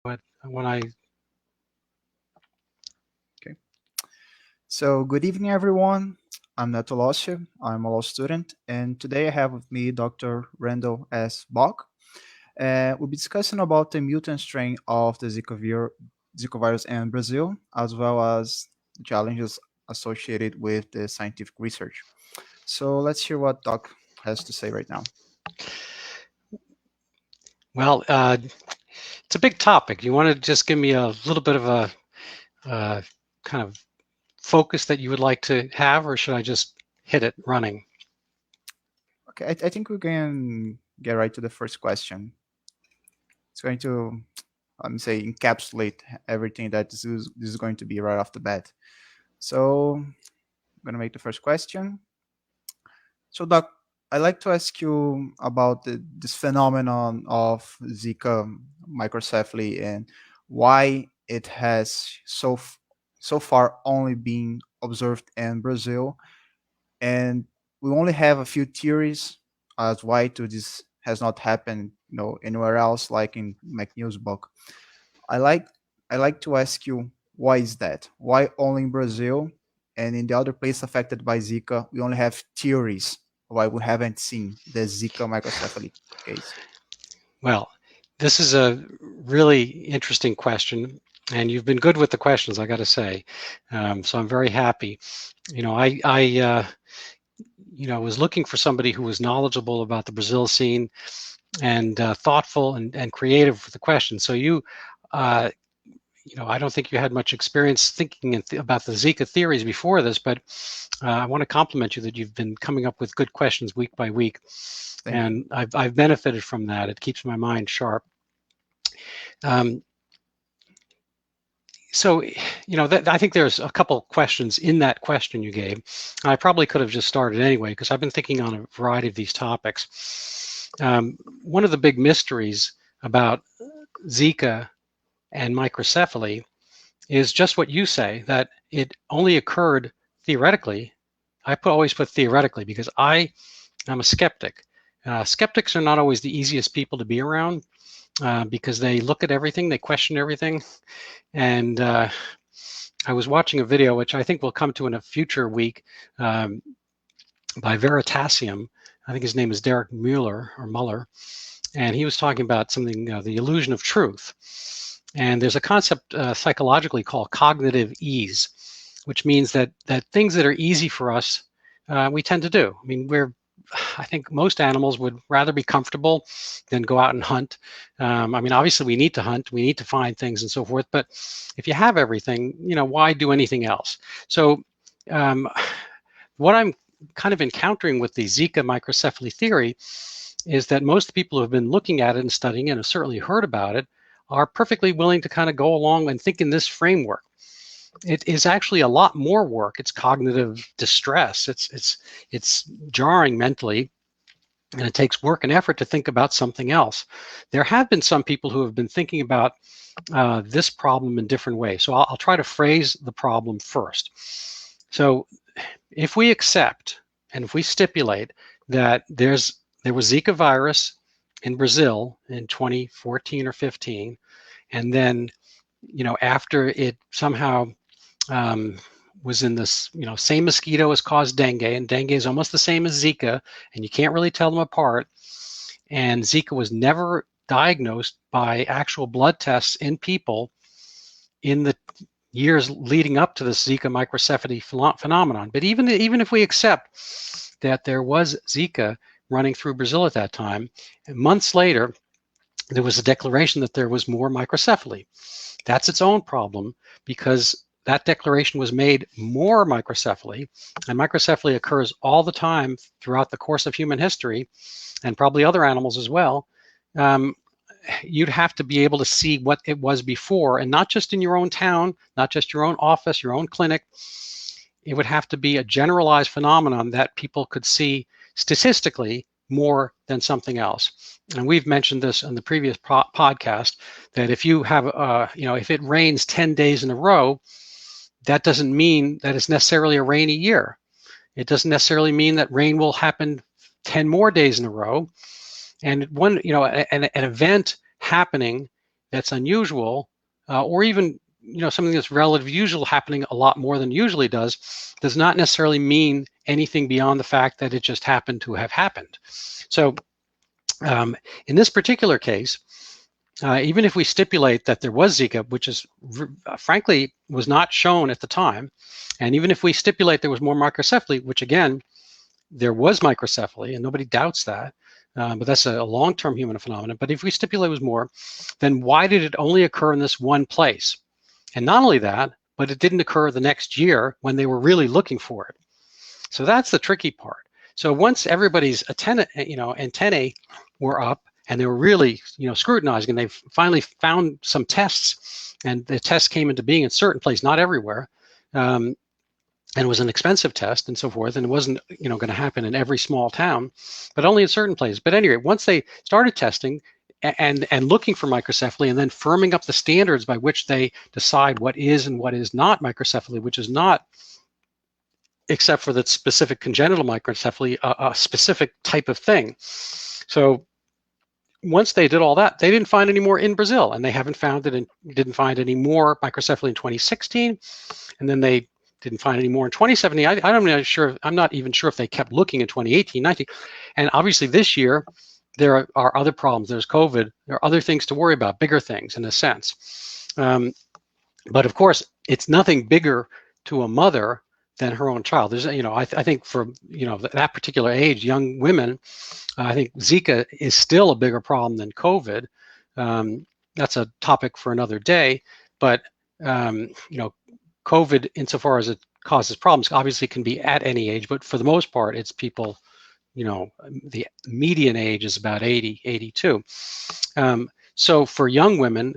But when I Okay. So good evening, everyone. I'm Neto Lossia. I'm a law student, and today I have with me Dr. Randall S. Bach. We'll be discussing about the mutant strain of the Zika virus in Brazil, as well as the challenges associated with the scientific research. So let's hear what Doc has to say right now. well, it's a big topic. You want to just give me a little bit of a kind of focus that you would like to have, or should I just hit it running? Okay, I think we can get right to the first question. It's going to, let me say, encapsulate everything that this is going to be right off the bat. So I'm gonna make the first question. So, Doc, I'd like to ask you about this phenomenon of Zika microcephaly and why it has so far only been observed in Brazil, and we only have a few theories as why to this has not happened, anywhere else, like in McNeil's book. I like I like to ask you, why is that? Why only in Brazil, and in the other place affected by Zika we only have theories? Why we haven't seen the Zika microcephaly case? Well, this is a really interesting question, and you've been good with the questions, I got to say. So I'm very happy. I was looking for somebody who was knowledgeable about the Brazil scene and thoughtful and creative with the question. So uh, I don't think you had much experience thinking about the Zika theories before this, but I want to compliment you that you've been coming up with good questions week by week, Thank you. and I've benefited from that. It keeps my mind sharp. Um, so I think there's a couple questions in that question you gave. I probably could have just started anyway because I've been thinking on a variety of these topics. One of the big mysteries about Zika and microcephaly is just what you say, that it only occurred theoretically. Always put theoretically because I'm a skeptic. Skeptics are not always the easiest people to be around because they look at everything, they question everything. And I was watching a video, which I think we'll come to in a future week, um, by Veritasium. I think his name is Derek Muller, and he was talking about something, the illusion of truth. And there's a concept psychologically called cognitive ease, which means that things that are easy for us, we tend to do. I mean, I think most animals would rather be comfortable than go out and hunt. I mean, obviously we need to hunt, we need to find things and so forth, but if you have everything, why do anything else? So um, what I'm kind of encountering with the Zika microcephaly theory is that most people who have been looking at it and studying it and have certainly heard about it are perfectly willing to kind of go along and think in this framework. It is actually a lot more work. It's cognitive distress. It's jarring mentally, and it takes work and effort to think about something else. There have been some people who have been thinking about this problem in different ways. So I'll try to phrase the problem first. So if we accept and if we stipulate that there was Zika virus in Brazil in 2014 or 15, and then after it somehow um, was in this same mosquito as caused dengue, and dengue is almost the same as Zika, and you can't really tell them apart. And Zika was never diagnosed by actual blood tests in people in the years leading up to this Zika microcephaly phenomenon. But even if we accept that there was Zika running through Brazil at that time, months later, there was a declaration that there was more microcephaly. That's its own problem because that declaration was made more microcephaly, and microcephaly occurs all the time throughout the course of human history, and probably other animals as well. Um, you'd have to be able to see what it was before, and not just in your own town, not just your own office, your own clinic. It would have to be a generalized phenomenon that people could see statistically more than something else. And we've mentioned this in the previous podcast that if you have, if it rains 10 days in a row, that doesn't mean that it's necessarily a rainy year. It doesn't necessarily mean that rain will happen 10 more days in a row. And an event happening that's unusual, or even something that's relatively usual happening a lot more than usually does not necessarily mean anything beyond the fact that it just happened to have happened. So in this particular case, even if we stipulate that there was Zika, which is frankly was not shown at the time, and even if we stipulate there was more microcephaly, which again, there was microcephaly, and nobody doubts that, but that's a long-term human phenomenon. But if we stipulate it was more, then why did it only occur in this one place? And not only that, but it didn't occur the next year when they were really looking for it. So that's the tricky part. So once everybody's antennae were up and they were really scrutinizing, and they finally found some tests, and the tests came into being in certain places, not everywhere, and it was an expensive test and so forth, and it wasn't going to happen in every small town, but only in certain places. But anyway, once they started testing and looking for microcephaly, and then firming up the standards by which they decide what is and what is not microcephaly, which is not, except for the specific congenital microcephaly, a specific type of thing. So once they did all that, they didn't find any more in Brazil, and they haven't found it, and didn't find any more microcephaly in 2016, and then they didn't find any more in 2017. I'm not even sure if they kept looking in 2018, 19, and obviously this year there are other problems. There's COVID. There are other things to worry about, bigger things in a sense. But of course, it's nothing bigger to a mother than her own child. There's, I think for that particular age, young women, I think Zika is still a bigger problem than COVID. That's a topic for another day. But COVID, insofar as it causes problems, obviously can be at any age. But for the most part, it's people. The median age is about 80, 82. So for young women,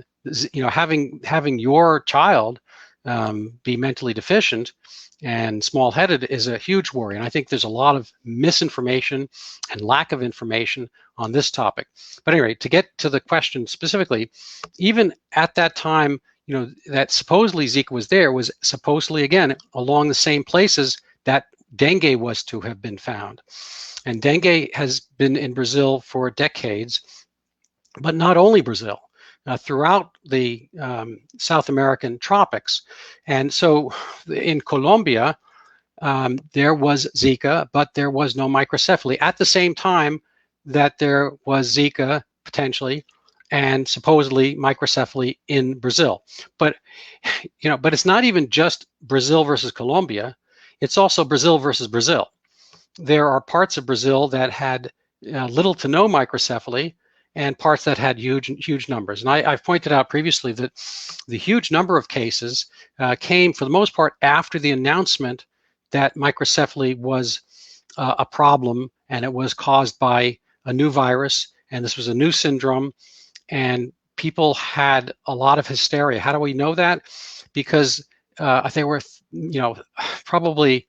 having your child be mentally deficient and small-headed is a huge worry. And I think there's a lot of misinformation and lack of information on this topic. But anyway, to get to the question specifically, even at that time, that supposedly Zika was there, was supposedly, again, along the same places that dengue was to have been found. And dengue has been in Brazil for decades, but not only Brazil, throughout the South American tropics. And so in Colombia, there was Zika, but there was no microcephaly at the same time that there was Zika potentially and supposedly microcephaly in Brazil. But but it's not even just Brazil versus Colombia. It's also Brazil versus Brazil. There are parts of Brazil that had little to no microcephaly, and parts that had huge numbers. And I've pointed out previously that the huge number of cases came, for the most part, after the announcement that microcephaly was a problem, and it was caused by a new virus, and this was a new syndrome, and people had a lot of hysteria. How do we know that? Because there were, probably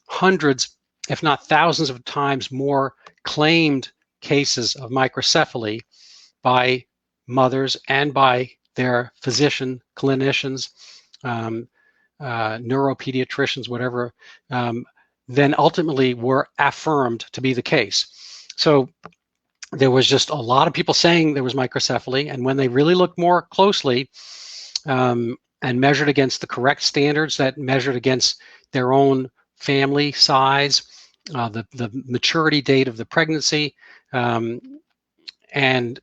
hundreds, if not thousands of times more claimed cases of microcephaly by mothers and by their physician, clinicians, neuropediatricians, whatever, then ultimately were affirmed to be the case. So there was just a lot of people saying there was microcephaly, and when they really looked more closely and measured against the correct standards that measured against their own family size, the maturity date of the pregnancy, and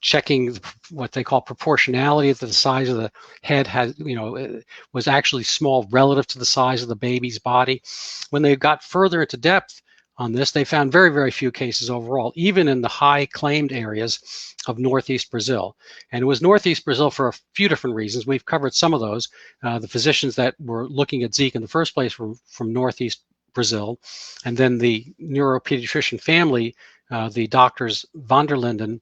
checking what they call proportionality, that the size of the head has, was actually small relative to the size of the baby's body. When they got further into depth on this, they found very, very few cases overall, even in the high claimed areas of Northeast Brazil. And it was Northeast Brazil for a few different reasons. We've covered some of those. The physicians that were looking at Zika in the first place were from Northeast Brazil, and then the neuropediatrician family, the doctors van der Linden,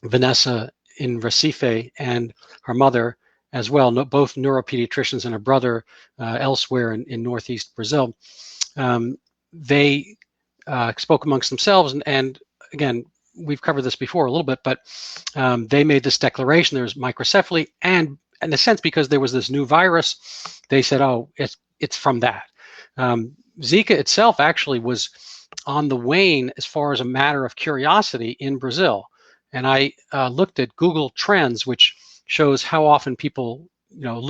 Vanessa in Recife, and her mother as well, both neuropediatricians, and her brother elsewhere in Northeast Brazil. They spoke amongst themselves, and again, we've covered this before a little bit, but they made this declaration: there's microcephaly, and in a sense, because there was this new virus, they said, oh, it's from that. Zika itself actually was on the wane as far as a matter of curiosity in Brazil. and I looked at Google Trends, which shows how often people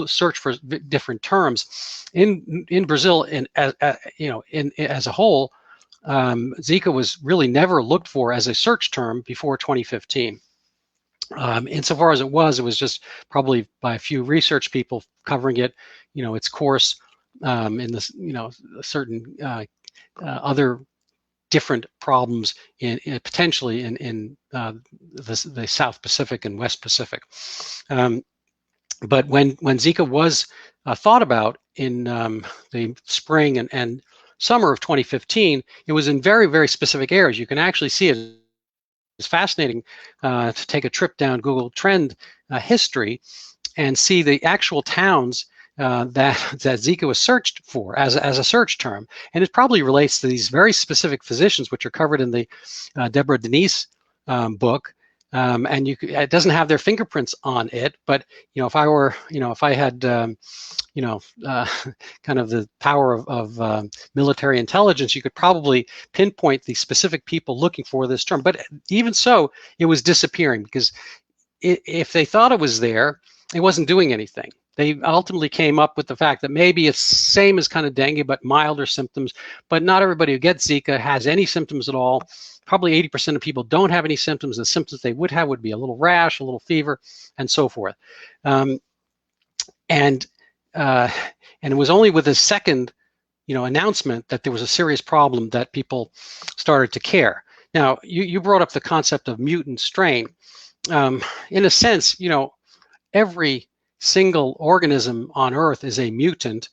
search for different terms in Brazil. As a whole, Zika was really never looked for as a search term before 2015. Insofar as it was just probably by a few research people covering it, its course in this, certain other different problems potentially in the South Pacific and West Pacific. But when Zika was thought about in the spring and summer of 2015, it was in very, very specific areas. You can actually see it. It's fascinating to take a trip down Google Trend history and see the actual towns that Zika was searched for as a search term. And it probably relates to these very specific physicians, which are covered in the Deborah Denise book. And it doesn't have their fingerprints on it, but if I had kind of the power of military intelligence, you could probably pinpoint the specific people looking for this term. But even so, it was disappearing because if they thought it was there, it wasn't doing anything. They ultimately came up with the fact that maybe it's same as kind of dengue, but milder symptoms. But not everybody who gets Zika has any symptoms at all. Probably 80% of people don't have any symptoms. The symptoms they would have would be a little rash, a little fever, and so forth. And it was only with the second, announcement that there was a serious problem that people started to care. Now, you brought up the concept of mutant strain. In a sense, every single organism on Earth is a mutant,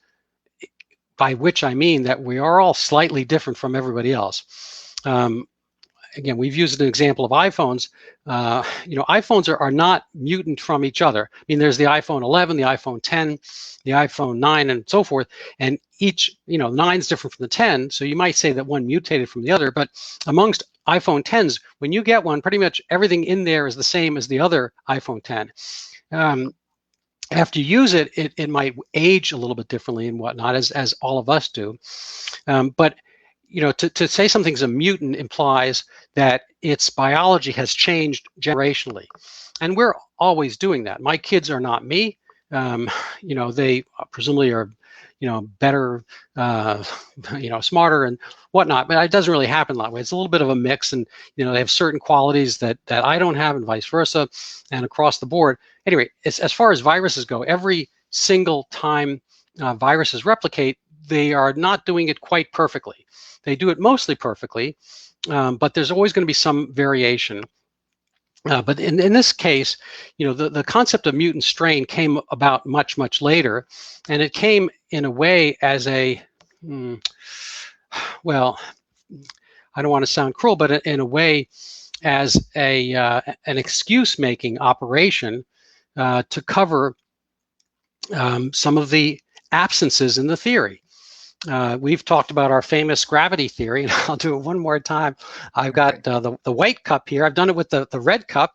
by which I mean that we are all slightly different from everybody else. Again, we've used an example of iPhones. iPhones are not mutant from each other. I mean, there's the iPhone 11, the iPhone 10, the iPhone 9, and so forth. And each, 9 is different from the 10. So you might say that one mutated from the other. But amongst iPhone 10s, when you get one, pretty much everything in there is the same as the other iPhone 10. After you use it, it might age a little bit differently and whatnot, as all of us do. But to say something's a mutant implies that its biology has changed generationally. And we're always doing that. My kids are not me. They presumably are, better, smarter and whatnot, but it doesn't really happen that way. It's a little bit of a mix, and, they have certain qualities that I don't have and vice versa, and across the board. Anyway, as far as viruses go, every single time viruses replicate, they are not doing it quite perfectly. They do it mostly perfectly, but there's always going to be some variation. But in this case, the concept of mutant strain came about much, much later, and it came in a way as well, I don't want to sound cruel, but in a way as an excuse-making operation to cover some of the absences in the theory. We've talked about our famous gravity theory, and I'll do it one more time. I've got the white cup here. I've done it with the red cup.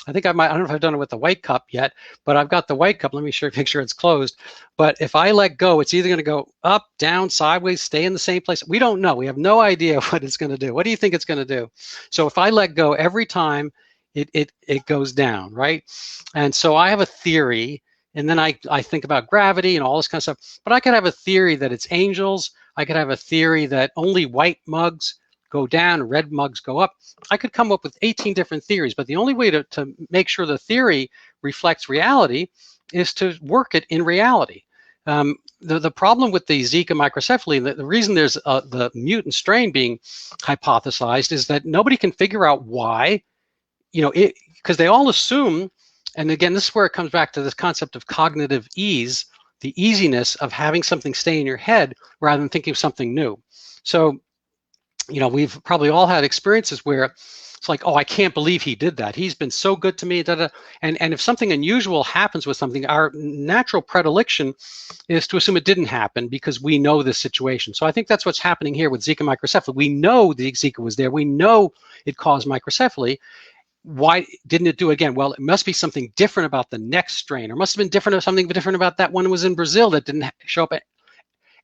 I think I don't know if I've done it with the white cup yet, but I've got the white cup. Let me make sure it's closed. But if I let go, it's either going to go up, down, sideways, stay in the same place. We don't know. We have no idea what it's going to do. What do you think it's going to do? So if I let go every time, it goes down, right? And so I have a theory. And then I think about gravity and all this kind of stuff. But I could have a theory that it's angels. I could have a theory that only white mugs go down, red mugs go up. I could come up with 18 different theories. But the only way to make sure the theory reflects reality is to work it in reality. The problem with the Zika microcephaly, the reason there's the mutant strain being hypothesized is that nobody can figure out why, because they all assume. And again, this is where it comes back to this concept of cognitive ease, the easiness of having something stay in your head rather than thinking of something new. So, we've probably all had experiences where it's like, oh, I can't believe he did that. He's been so good to me. And if something unusual happens with something, our natural predilection is to assume it didn't happen because we know this situation. So I think that's what's happening here with Zika microcephaly. We know the Zika was there. We know it caused microcephaly. Why didn't it do it again? Well, it must be something different about the next strain, or must have been something different about that one that was in Brazil that didn't show up. At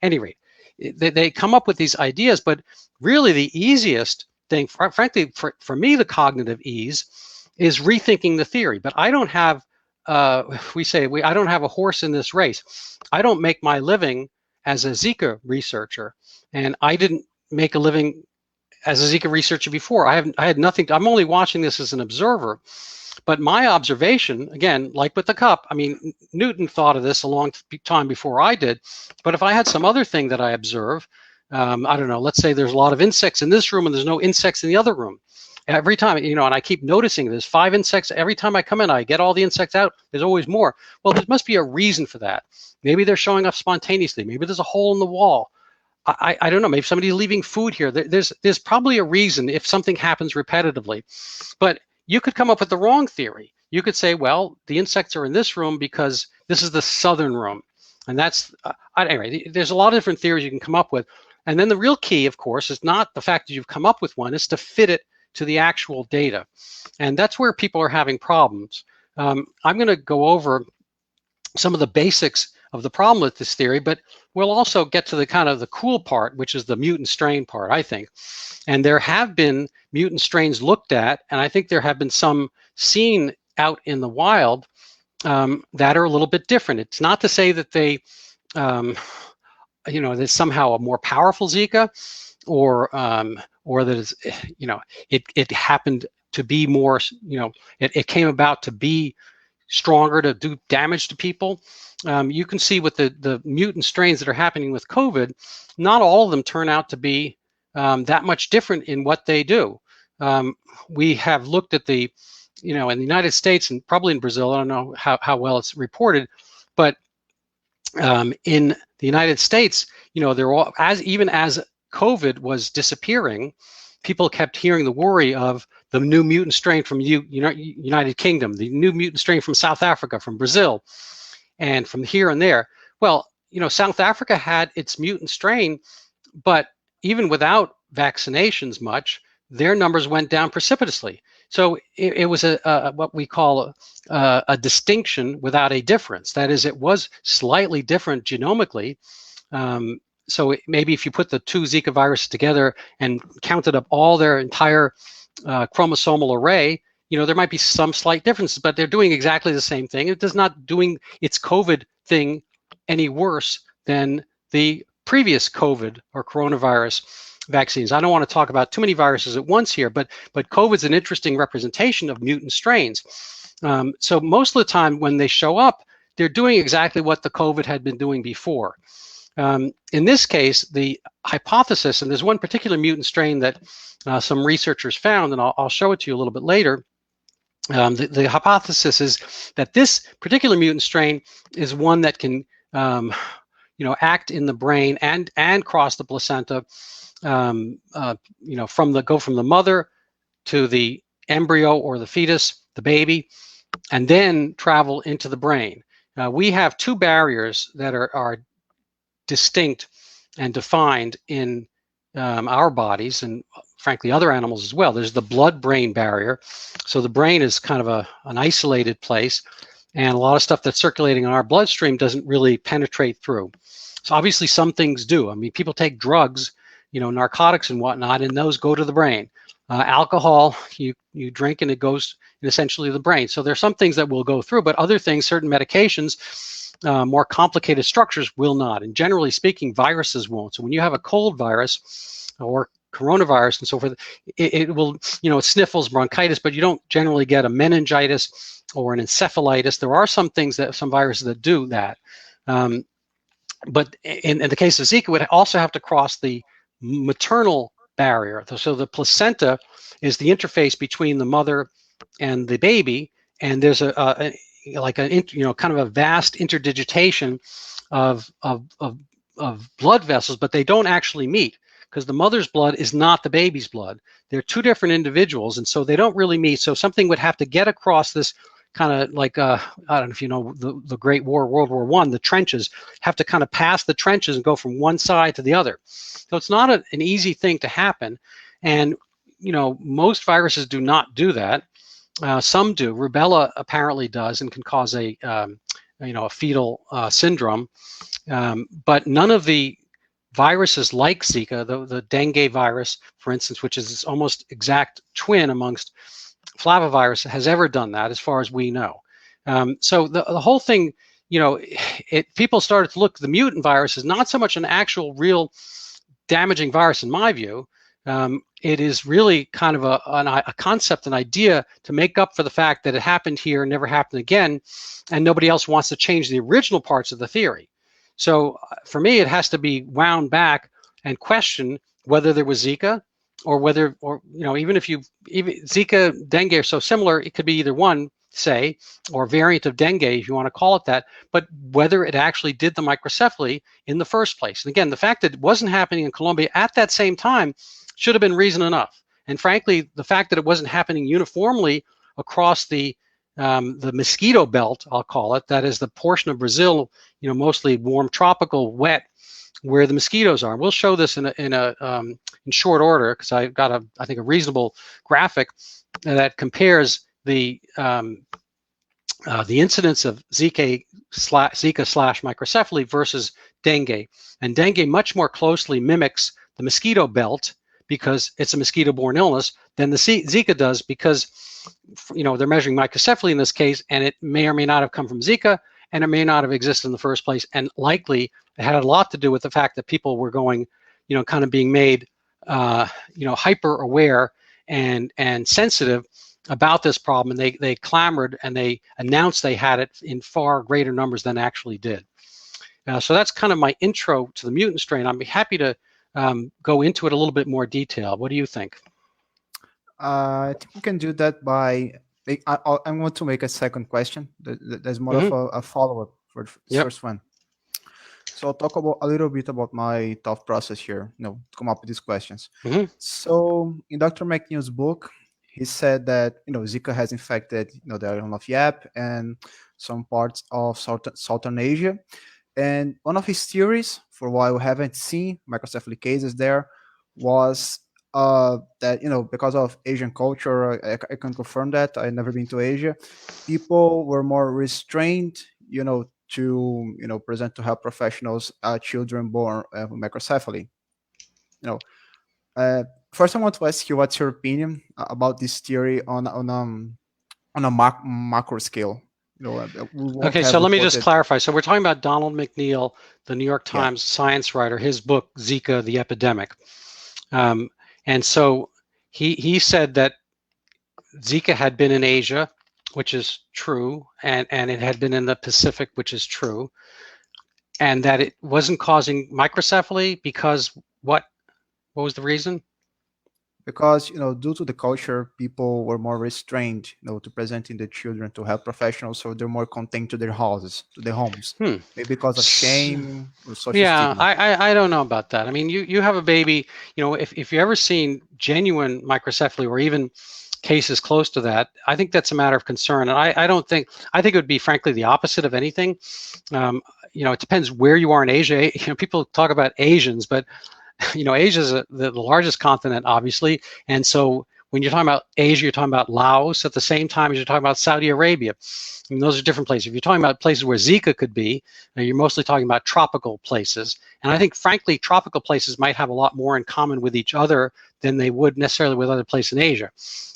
any rate, they come up with these ideas, but really the easiest thing, frankly, for me, the cognitive ease is rethinking the theory. But I don't have, I don't have a horse in this race. I don't make my living as a Zika researcher, and I didn't make a living as a Zika researcher before. I had nothing. I'm only watching this as an observer. But my observation, again, like with the cup, I mean, Newton thought of this a long time before I did. But if I had some other thing that I observe, I don't know, let's say there's a lot of insects in this room and there's no insects in the other room. Every time, and I keep noticing there's 5 insects. Every time I come in, I get all the insects out. There's always more. Well, there must be a reason for that. Maybe they're showing up spontaneously. Maybe there's a hole in the wall. I don't know. Maybe somebody's leaving food here. There's probably a reason if something happens repetitively. But you could come up with the wrong theory. You could say, well, the insects are in this room because this is the southern room. And that's, anyway, there's a lot of different theories you can come up with. And then the real key, of course, is not the fact that you've come up with one, it's to fit it to the actual data. And that's where people are having problems. I'm going to go over some of the basics of the problem with this theory, but we'll also get to the kind of the cool part, which is the mutant strain part, I think. And there have been mutant strains looked at, and I think there have been some seen out in the wild that are a little bit different. It's not to say that they, there's somehow a more powerful Zika, or that it's, it happened to be more, it came about to be stronger to do damage to people. You can see with the mutant strains that are happening with COVID, not all of them turn out to be that much different in what they do. We have looked at in the United States and probably in Brazil, I don't know how well it's reported, but in the United States, they're all, even as COVID was disappearing, people kept hearing the worry of the new mutant strain from United Kingdom, the new mutant strain from South Africa, from Brazil, and from here and there. Well, South Africa had its mutant strain, but even without vaccinations much, their numbers went down precipitously. So it was what we call a distinction without a difference. That is, it was slightly different genomically. So maybe if you put the 2 Zika viruses together and counted up all their entire chromosomal array, there might be some slight differences, but they're doing exactly the same thing. It does not doing its COVID thing any worse than the previous COVID or coronavirus vaccines. I don't want to talk about too many viruses at once here, but COVID is an interesting representation of mutant strains. So most of the time when they show up, they're doing exactly what the COVID had been doing before. In this case, the hypothesis, and there's one particular mutant strain that some researchers found, and I'll show it to you a little bit later. The hypothesis is that this particular mutant strain is one that can, act in the brain and cross the placenta, go from the mother to the embryo or the fetus, the baby, and then travel into the brain. We have 2 barriers that are distinct and defined in our bodies, and frankly other animals as well. There's the blood-brain barrier. So the brain is kind of an isolated place, and a lot of stuff that's circulating in our bloodstream doesn't really penetrate through. So obviously some things do. I mean, people take drugs, narcotics and whatnot, and those go to the brain. Alcohol, you drink and it goes essentially to the brain. So there's some things that will go through, but other things, certain medications, more complicated structures will not. And generally speaking, viruses won't. So when you have a cold virus or coronavirus and so forth, it will, it sniffles, bronchitis, but you don't generally get a meningitis or an encephalitis. There are some viruses that do that. But in the case of Zika, it would also have to cross the maternal barrier. So the placenta is the interface between the mother and the baby, and there's kind of a vast interdigitation of blood vessels, but they don't actually meet because the mother's blood is not the baby's blood. They're 2 different individuals, and so they don't really meet. So something would have to get across this kind of like, I don't know if you know the Great War, World War I, the trenches have to kind of pass the trenches and go from one side to the other. So it's not an easy thing to happen. And, most viruses do not do that. Some do. Rubella apparently does and can cause a fetal syndrome. But none of the viruses like Zika, the dengue virus, for instance, which is its almost exact twin amongst flavivirus has ever done that, as far as we know. So the whole thing, people started to look, the mutant virus is not so much an actual real damaging virus in my view. It is really kind of a concept, an idea to make up for the fact that it happened here and never happened again, and nobody else wants to change the original parts of the theory. So for me, it has to be wound back and question whether there was Zika, or whether, even Zika, dengue are so similar, it could be either one, say, or variant of dengue, if you want to call it that, but whether it actually did the microcephaly in the first place. And again, the fact that it wasn't happening in Colombia at that same time should have been reason enough. And frankly, the fact that it wasn't happening uniformly across the mosquito belt, I'll call it, that is the portion of Brazil, mostly warm, tropical, wet, where the mosquitoes are. We'll show this in short order, because I've got I think a reasonable graphic that compares the incidence of Zika slash microcephaly versus dengue. And dengue much more closely mimics the mosquito belt, because it's a mosquito-borne illness, than the Zika does, because they're measuring microcephaly in this case, and it may or may not have come from Zika, and it may not have existed in the first place, and likely it had a lot to do with the fact that people were going, kind of being made, hyper aware and sensitive about this problem, and they clamored and they announced they had it in far greater numbers than actually did. So that's kind of my intro to the mutant strain. I'd be happy to go into it a little bit more detail. What do you think? I think we can do that by. I want to make a second question. There's more of a follow-up for the first one. So I'll talk a little bit about my thought process here, to come up with these questions. So in Dr. McNeil's book, he said that Zika has infected the island of Yap and some parts of Southern Asia. And one of his theories, for why we haven't seen microcephaly cases there, was that because of Asian culture, I can confirm that. I've never been to Asia. People were more restrained, to present to health professionals children born with microcephaly. First, I want to ask you, what's your opinion about this theory on a macro scale? Okay, so let me just clarify. So we're talking about Donald McNeil, the New York Times science writer, his book Zika: The Epidemic. And so he said that Zika had been in Asia, which is true, and it had been in the Pacific, which is true, and that it wasn't causing microcephaly because what was the reason? Because due to the culture, people were more restrained, to presenting the children to health professionals, so they're more contained to their houses, to their homes, maybe because of shame or social stigma. I don't know about that. I mean, you have a baby, if you've ever seen genuine microcephaly or even cases close to that, I think that's a matter of concern. And I think it would be frankly the opposite of anything. It depends where you are in Asia. People talk about Asians, but Asia is the largest continent, obviously, and so when you're talking about Asia, you're talking about Laos at the same time as you're talking about Saudi Arabia. I mean, those are different places. If you're talking about places where Zika could be, you're mostly talking about tropical places. And I think, frankly, tropical places might have a lot more in common with each other than they would necessarily with other places in Asia.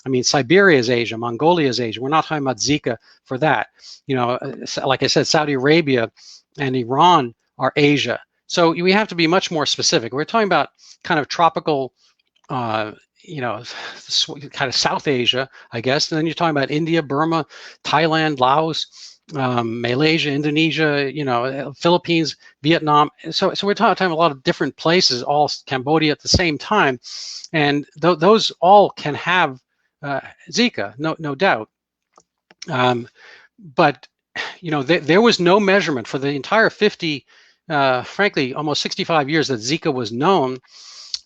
I mean, Siberia is Asia, Mongolia is Asia. We're not talking about Zika for that. Like I said, Saudi Arabia and Iran are Asia. So we have to be much more specific. We're talking about kind of tropical, kind of South Asia, I guess. And then you're talking about India, Burma, Thailand, Laos, Malaysia, Indonesia, Philippines, Vietnam. So we're talking a lot of different places, all Cambodia at the same time. And those all can have Zika, no doubt. But, there was no measurement for the entire 50 frankly, almost 65 years that Zika was known,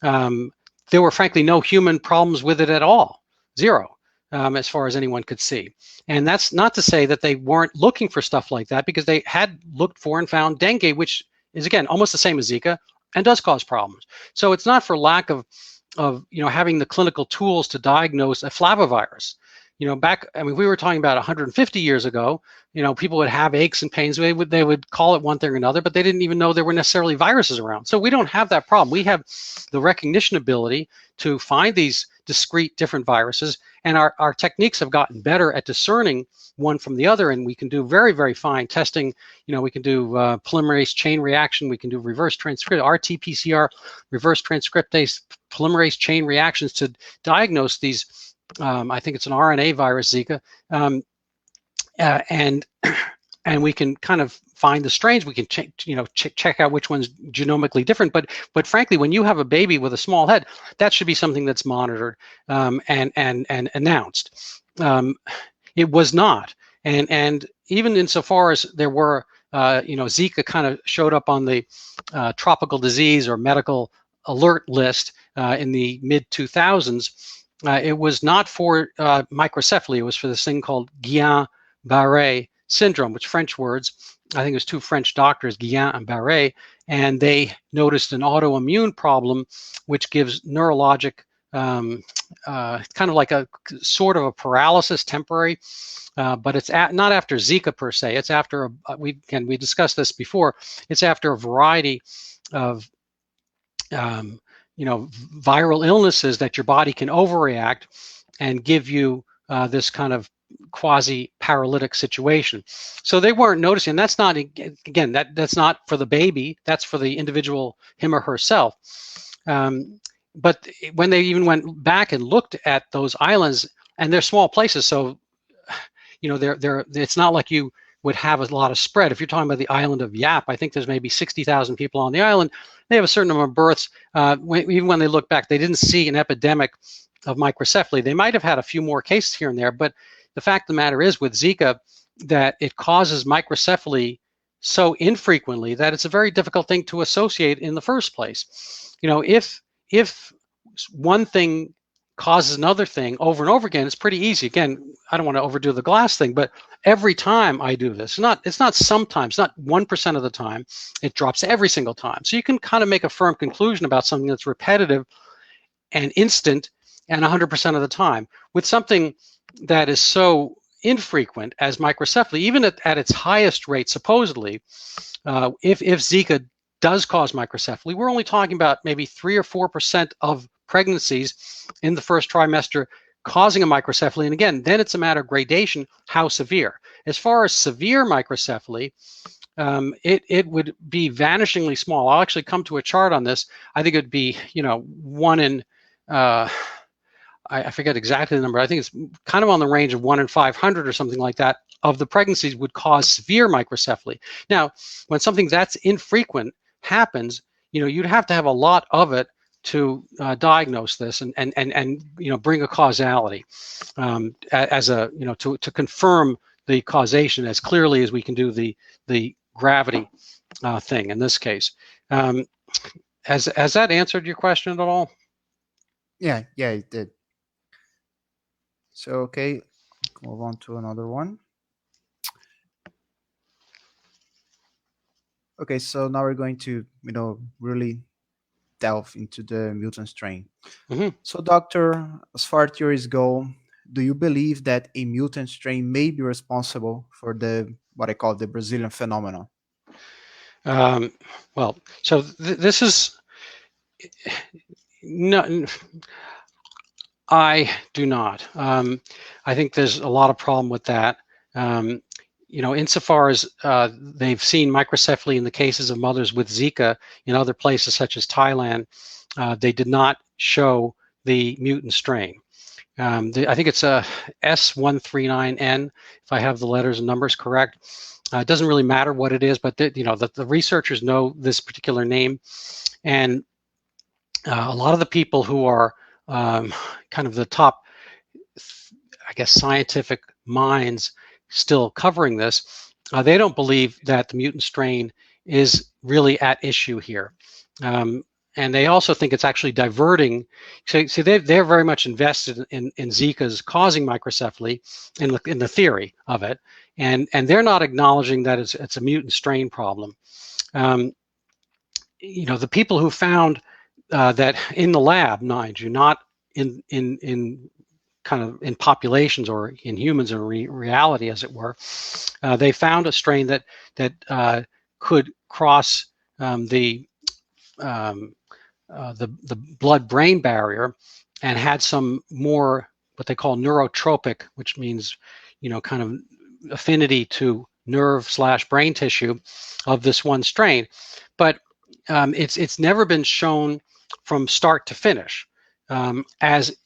there were frankly no human problems with it at all, zero, as far as anyone could see. And that's not to say that they weren't looking for stuff like that, because they had looked for and found dengue, which is, again, almost the same as Zika and does cause problems. So it's not for lack of having the clinical tools to diagnose a flavivirus. back, I mean, we were talking about 150 years ago, people would have aches and pains. They would call it one thing or another, but they didn't even know there were necessarily viruses around. So we don't have that problem. We have the recognition ability to find these discrete different viruses, and our techniques have gotten better at discerning one from the other, and we can do very, very fine testing. We can do polymerase chain reaction, we can do reverse transcript, RT-PCR, reverse transcriptase, polymerase chain reactions to diagnose these. I think it's an RNA virus, Zika, and we can kind of find the strains. We can check out which one's genomically different. But frankly, when you have a baby with a small head, that should be something that's monitored and announced. It was not, and even insofar as there were, Zika kind of showed up on the tropical disease or medical alert list in the mid 2000s. It was not for microcephaly. It was for this thing called Guillain-Barré syndrome, which French words. I think it was two French doctors, Guillain and Barré, and they noticed an autoimmune problem, which gives neurologic kind of like a sort of a paralysis, temporary, but it's not after Zika per se. It's after we discussed this before. It's after a variety of viral illnesses that your body can overreact and give you this kind of quasi-paralytic situation. So they weren't noticing. And that's not, again, that's not for the baby. That's for the individual, him or herself. But when they even went back and looked at those islands, and they're small places, so it's not like you would have a lot of spread. If you're talking about the island of Yap, I think there's maybe 60,000 people on the island. They have a certain number of births. Even when they look back, they didn't see an epidemic of microcephaly. They might have had a few more cases here and there, but the fact of the matter is with Zika that it causes microcephaly so infrequently that it's a very difficult thing to associate in the first place. If one thing causes another thing over and over again, it's pretty easy. Again, I don't want to overdo the glass thing, but every time I do this, it's not sometimes, not 1% of the time, it drops every single time. So you can kind of make a firm conclusion about something that's repetitive and instant and 100% of the time. With something that is so infrequent as microcephaly, even at its highest rate, supposedly, if Zika does cause microcephaly, we're only talking about maybe 3 or 4% of pregnancies in the first trimester causing a microcephaly. And again, then it's a matter of gradation, how severe. As far as severe microcephaly, it would be vanishingly small. I'll actually come to a chart on this. I think it'd be, one in, I forget exactly the number. I think it's kind of on the range of 1 in 500 or something like that of the pregnancies would cause severe microcephaly. Now, when something that's infrequent happens, you'd have to have a lot of it to diagnose this and bring a causality as a to confirm the causation as clearly as we can do the gravity thing in this case. Has that answered your question at all? Yeah, it did. So okay, move on to another one. Okay, so now we're going to really delve into the mutant strain. Mm-hmm. So, doctor, as far as theories go, do you believe that a mutant strain may be responsible for what I call the Brazilian phenomenon? Well, so this is no. I do not. I think there's a lot of problem with that. Insofar as they've seen microcephaly in the cases of mothers with Zika in other places such as Thailand, they did not show the mutant strain. I think it's a S139N, if I have the letters and numbers correct. It doesn't really matter what it is, but the researchers know this particular name, and a lot of the people who are kind of the top, I guess, scientific minds still covering this, they don't believe that the mutant strain is really at issue here. And they also think it's actually diverting. So they're very much invested in Zika's causing microcephaly in the theory of it. And they're not acknowledging that it's a mutant strain problem. The people who found that in the lab, mind you, not in kind of in populations or in humans in reality, as it were. They found a strain that could cross the blood-brain barrier and had some more what they call neurotropic, which means, kind of affinity to nerve/brain tissue of this one strain. But it's never been shown from start to finish as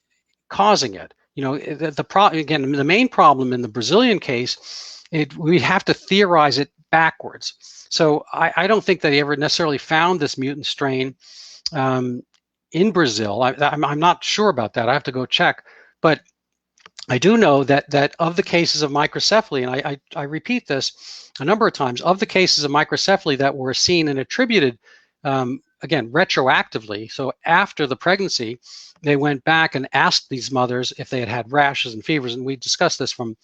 causing it. Again, the main problem in the Brazilian case, we have to theorize it backwards. So I don't think that they ever necessarily found this mutant strain in Brazil. I'm not sure about that. I have to go check. But I do know that of the cases of microcephaly, and I repeat this a number of times, of the cases of microcephaly that were seen and attributed, again, retroactively, so after the pregnancy, they went back and asked these mothers if they had had rashes and fevers, and we discussed this from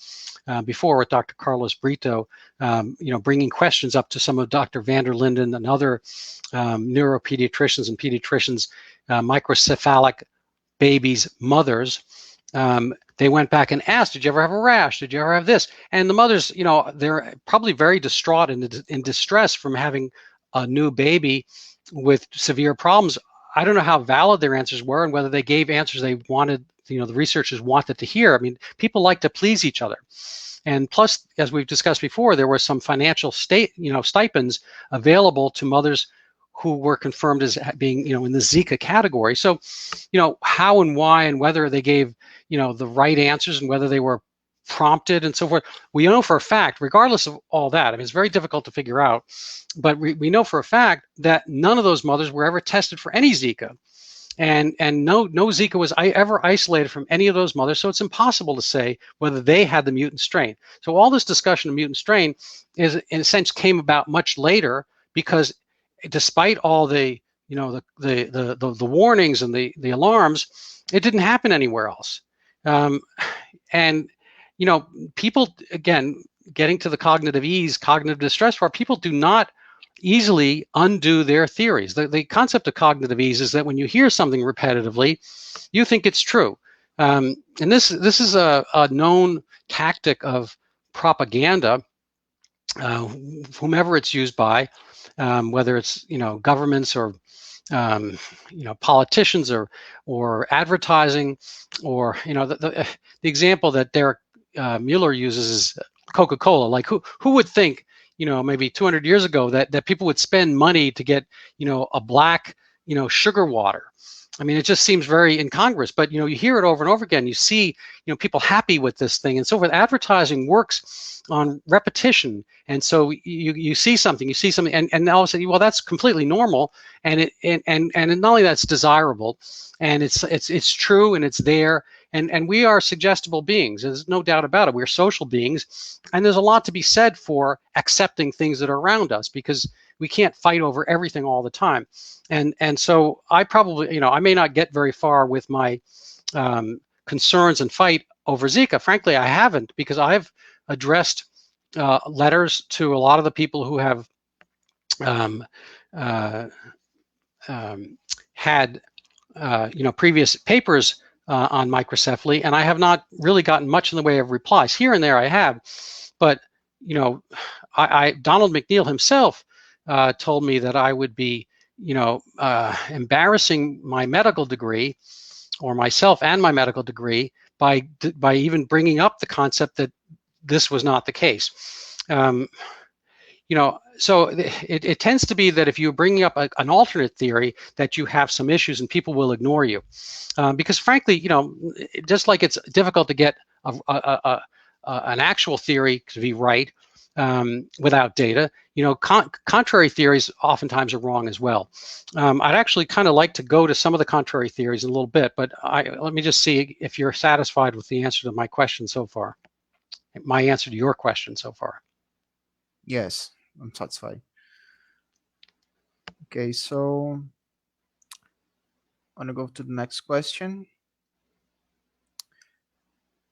before with Dr. Carlos Brito, bringing questions up to some of Dr. van der Linden and other neuropediatricians and pediatricians, microcephalic babies' mothers. They went back and asked, did you ever have a rash? Did you ever have this? And the mothers, they're probably very distraught and in distress from having a new baby with severe problems. I don't know how valid their answers were and whether they gave answers they wanted, the researchers wanted to hear. I mean, people like to please each other. And plus, as we've discussed before, there were some financial stipends available to mothers who were confirmed as being, in the Zika category. So, how and why and whether they gave, the right answers and whether they were prompted and so forth, we know for a fact, regardless of all that, I mean, it's very difficult to figure out, but we know for a fact that none of those mothers were ever tested for any Zika. And no Zika was ever isolated from any of those mothers, so it's impossible to say whether they had the mutant strain. So all this discussion of mutant strain is, in a sense, came about much later because despite all the warnings and the alarms, it didn't happen anywhere else. And people, again, getting to the cognitive distress part, people do not easily undo their theories. The concept of cognitive ease is that when you hear something repetitively, you think it's true. And this is a known tactic of propaganda, whomever it's used by, whether it's governments or politicians or advertising, or the example that Derek Mueller uses is Coca-Cola. Like who would think maybe 200 years ago that people would spend money to get a black sugar water? I mean, it just seems very incongruous, but you hear it over and over again. You see people happy with this thing and so forth. Advertising works on repetition, and so you see something, and all of a sudden, well, that's completely normal, and not only that's desirable, and it's true, and it's there, and we are suggestible beings. There's no doubt about it. We're social beings, and there's a lot to be said for accepting things that are around us, because we can't fight over everything all the time. And so I probably, I may not get very far with my concerns and fight over Zika. Frankly, I haven't, because I've addressed letters to a lot of the people who have had previous papers on microcephaly, and I have not really gotten much in the way of replies. Here and there I have, but Donald McNeil himself told me that I would be embarrassing my medical degree, or myself and my medical degree, by even bringing up the concept that this was not the case. So it tends to be that if you're bringing up an alternate theory, that you have some issues and people will ignore you, because frankly, just like it's difficult to get an actual theory to be right without data, contrary theories oftentimes are wrong as well. I'd actually kind of like to go to some of the contrary theories in a little bit, but let me just see if you're satisfied with the answer to my question so far. My answer to your question so far. Yes, I'm satisfied. Okay, so I want to go to the next question.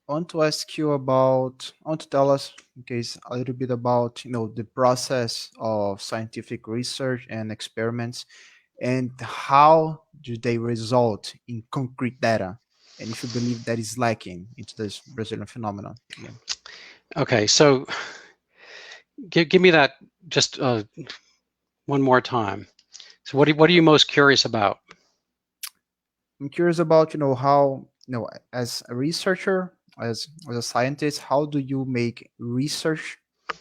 I want to ask you about, I want to tell us, okay, a little bit about, the process of scientific research and experiments, and how do they result in concrete data? and if you believe that is lacking into this Brazilian phenomenon. Yeah. Okay, so give me that just one more time. So what are you most curious about? I'm curious about, how, as a researcher, as a scientist, how do you make research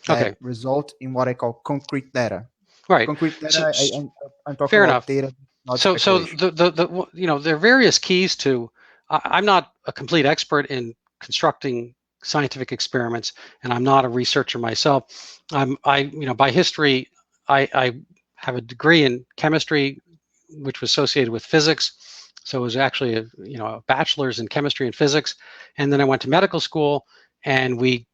that Okay, result in what I call concrete data? right. Concrete So, data, I'm talking fair about enough. data, not So speculation. there are various keys to. I'm not a complete expert in constructing scientific experiments, and I'm not a researcher myself. By history, I have a degree in chemistry, which was associated with physics. So it was actually a bachelor's in chemistry and physics, and then I went to medical school, and we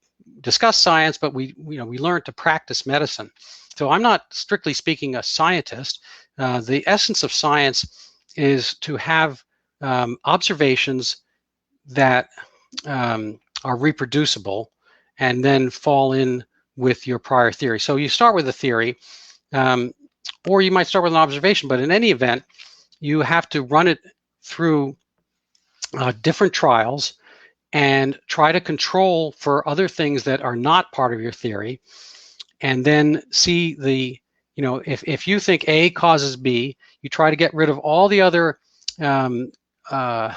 discussed science, but we learned to practice medicine. So I'm not strictly speaking a scientist. The essence of science is to have observations that are reproducible and then fall in with your prior theory. So you start with a theory, um, or you might start with an observation, but in any event, you have to run it through different trials and try to control for other things that are not part of your theory, and then see if you think A causes B, you try to get rid of all the other um, uh,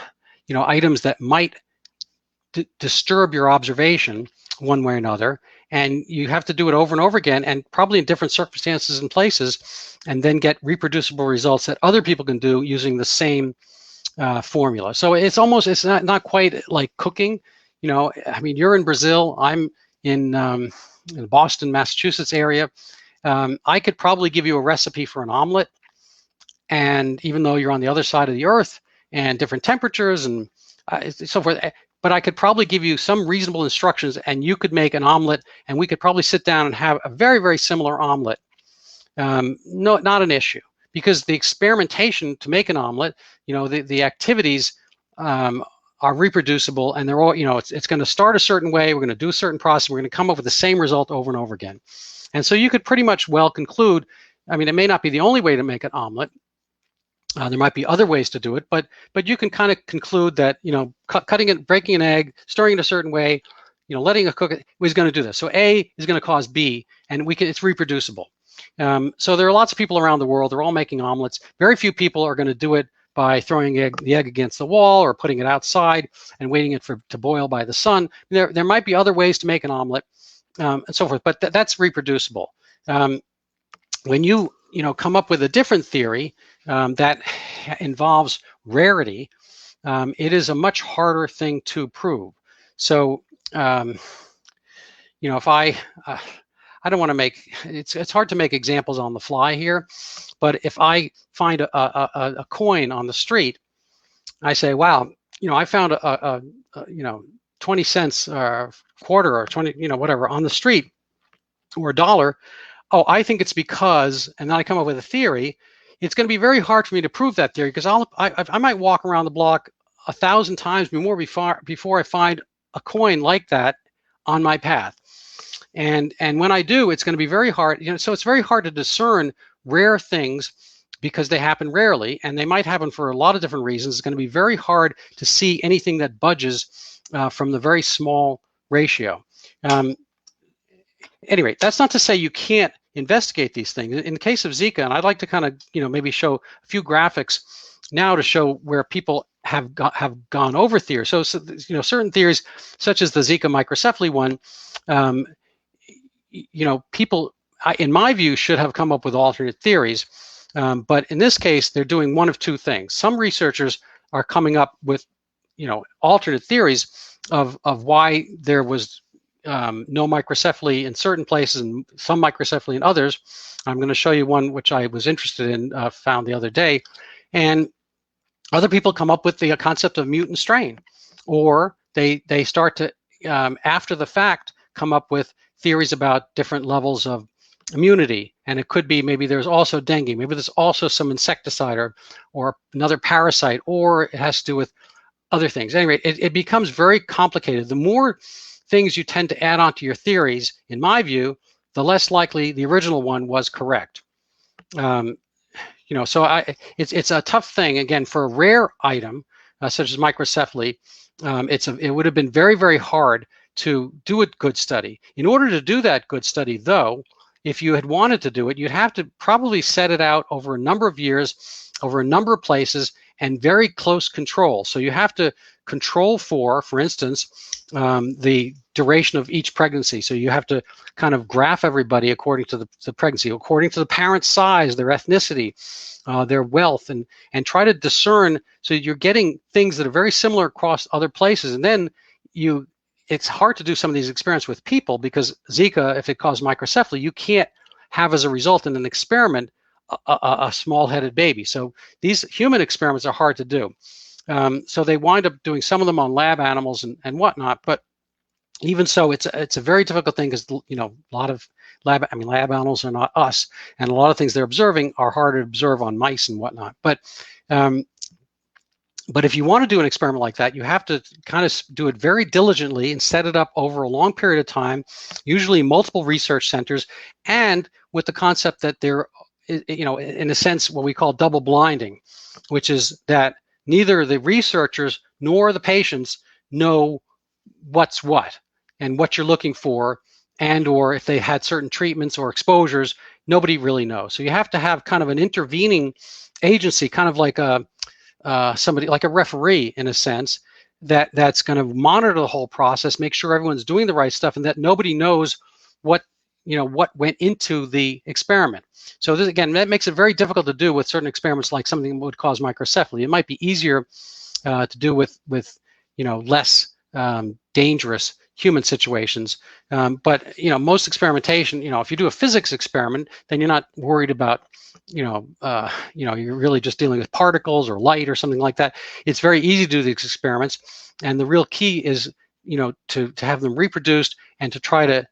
items that might disturb your observation one way or another, and you have to do it over and over again, and probably in different circumstances and places, and then get reproducible results that other people can do using the same formula. So it's not quite like cooking. I mean, you're in Brazil, I'm in the Boston, Massachusetts area. I could probably give you a recipe for an omelet, and even though you're on the other side of the earth and different temperatures and so forth, but I could probably give you some reasonable instructions, and you could make an omelet, and we could probably sit down and have a very, very similar omelet. No, not an issue, because the experimentation to make an omelet, the activities are reproducible, and they're all, it's going to start a certain way. We're going to do a certain process. We're going to come up with the same result over and over again. And so you could pretty much well conclude. I mean, it may not be the only way to make an omelet. There might be other ways to do it, but you can kind of conclude that cutting it, breaking an egg, stirring it a certain way, letting it cook it is going to do this. So A is going to cause B, and it's reproducible. So there are lots of people around the world. They're all making omelets. Very few people are going to do it by throwing the egg against the wall or putting it outside and waiting it to boil by the sun. There might be other ways to make an omelet, and so forth, but that's reproducible. When you come up with a different theory that involves rarity, it is a much harder thing to prove. So if I don't want to make it's hard to make examples on the fly here, but if I find a coin on the street, I say, wow, I found a 20 cents or quarter or 20 whatever on the street, or a dollar. Oh, I think it's because, and then I come up with a theory. It's going to be very hard for me to prove that theory, because I might walk around the block 1,000 times before I find a coin like that on my path. And when I do, it's going to be very hard. So it's very hard to discern rare things because they happen rarely, and they might happen for a lot of different reasons. It's going to be very hard to see anything that budges from the very small ratio. Anyway, that's not to say you can't investigate these things. In the case of Zika, and I'd like to kind of maybe show a few graphics now to show where people have gone over theories. So certain theories, such as the Zika microcephaly one, people, in my view, should have come up with alternate theories. But in this case, they're doing one of two things. Some researchers are coming up with alternate theories of why there was no microcephaly in certain places and some microcephaly in others. I'm going to show you one which I was interested in, found the other day. And other people come up with the concept of mutant strain, or they start to, after the fact, come up with theories about different levels of immunity. And it could be maybe there's also dengue, maybe there's also some insecticide or another parasite, or it has to do with other things. Anyway, it becomes very complicated. The more things you tend to add onto your theories, in my view, the less likely the original one was correct. So it's a tough thing, again, for a rare item. such as microcephaly, it would have been very, very hard to do a good study. In order to do that good study, though, if you had wanted to do it, you'd have to probably set it out over a number of years, over a number of places, and very close control. So you have to control for instance, the duration of each pregnancy. So you have to kind of graph everybody according to the pregnancy, according to the parent's size, their ethnicity, their wealth, and try to discern so you're getting things that are very similar across other places. And then it's hard to do some of these experiments with people because Zika, if it caused microcephaly, you can't have as a result in an experiment a small-headed baby. So these human experiments are hard to do. So they wind up doing some of them on lab animals and whatnot. But even so, it's a very difficult thing because a lot of lab animals are not us, and a lot of things they're observing are hard to observe on mice and whatnot. But if you want to do an experiment like that, you have to kind of do it very diligently and set it up over a long period of time, usually multiple research centers, and with the concept that they're, in a sense, what we call double blinding, which is that neither the researchers nor the patients know what's what and what you're looking for, and or if they had certain treatments or exposures, nobody really knows. So you have to have kind of an intervening agency, kind of like somebody like a referee in a sense, that's going to monitor the whole process, make sure everyone's doing the right stuff, and that nobody knows what went into the experiment. So this, again, that makes it very difficult to do with certain experiments, like something that would cause microcephaly. It might be easier to do with less dangerous human situations. But most experimentation, if you do a physics experiment, then you're not worried about you're really just dealing with particles or light or something like that. It's very easy to do these experiments, and the real key is to have them reproduced and to try to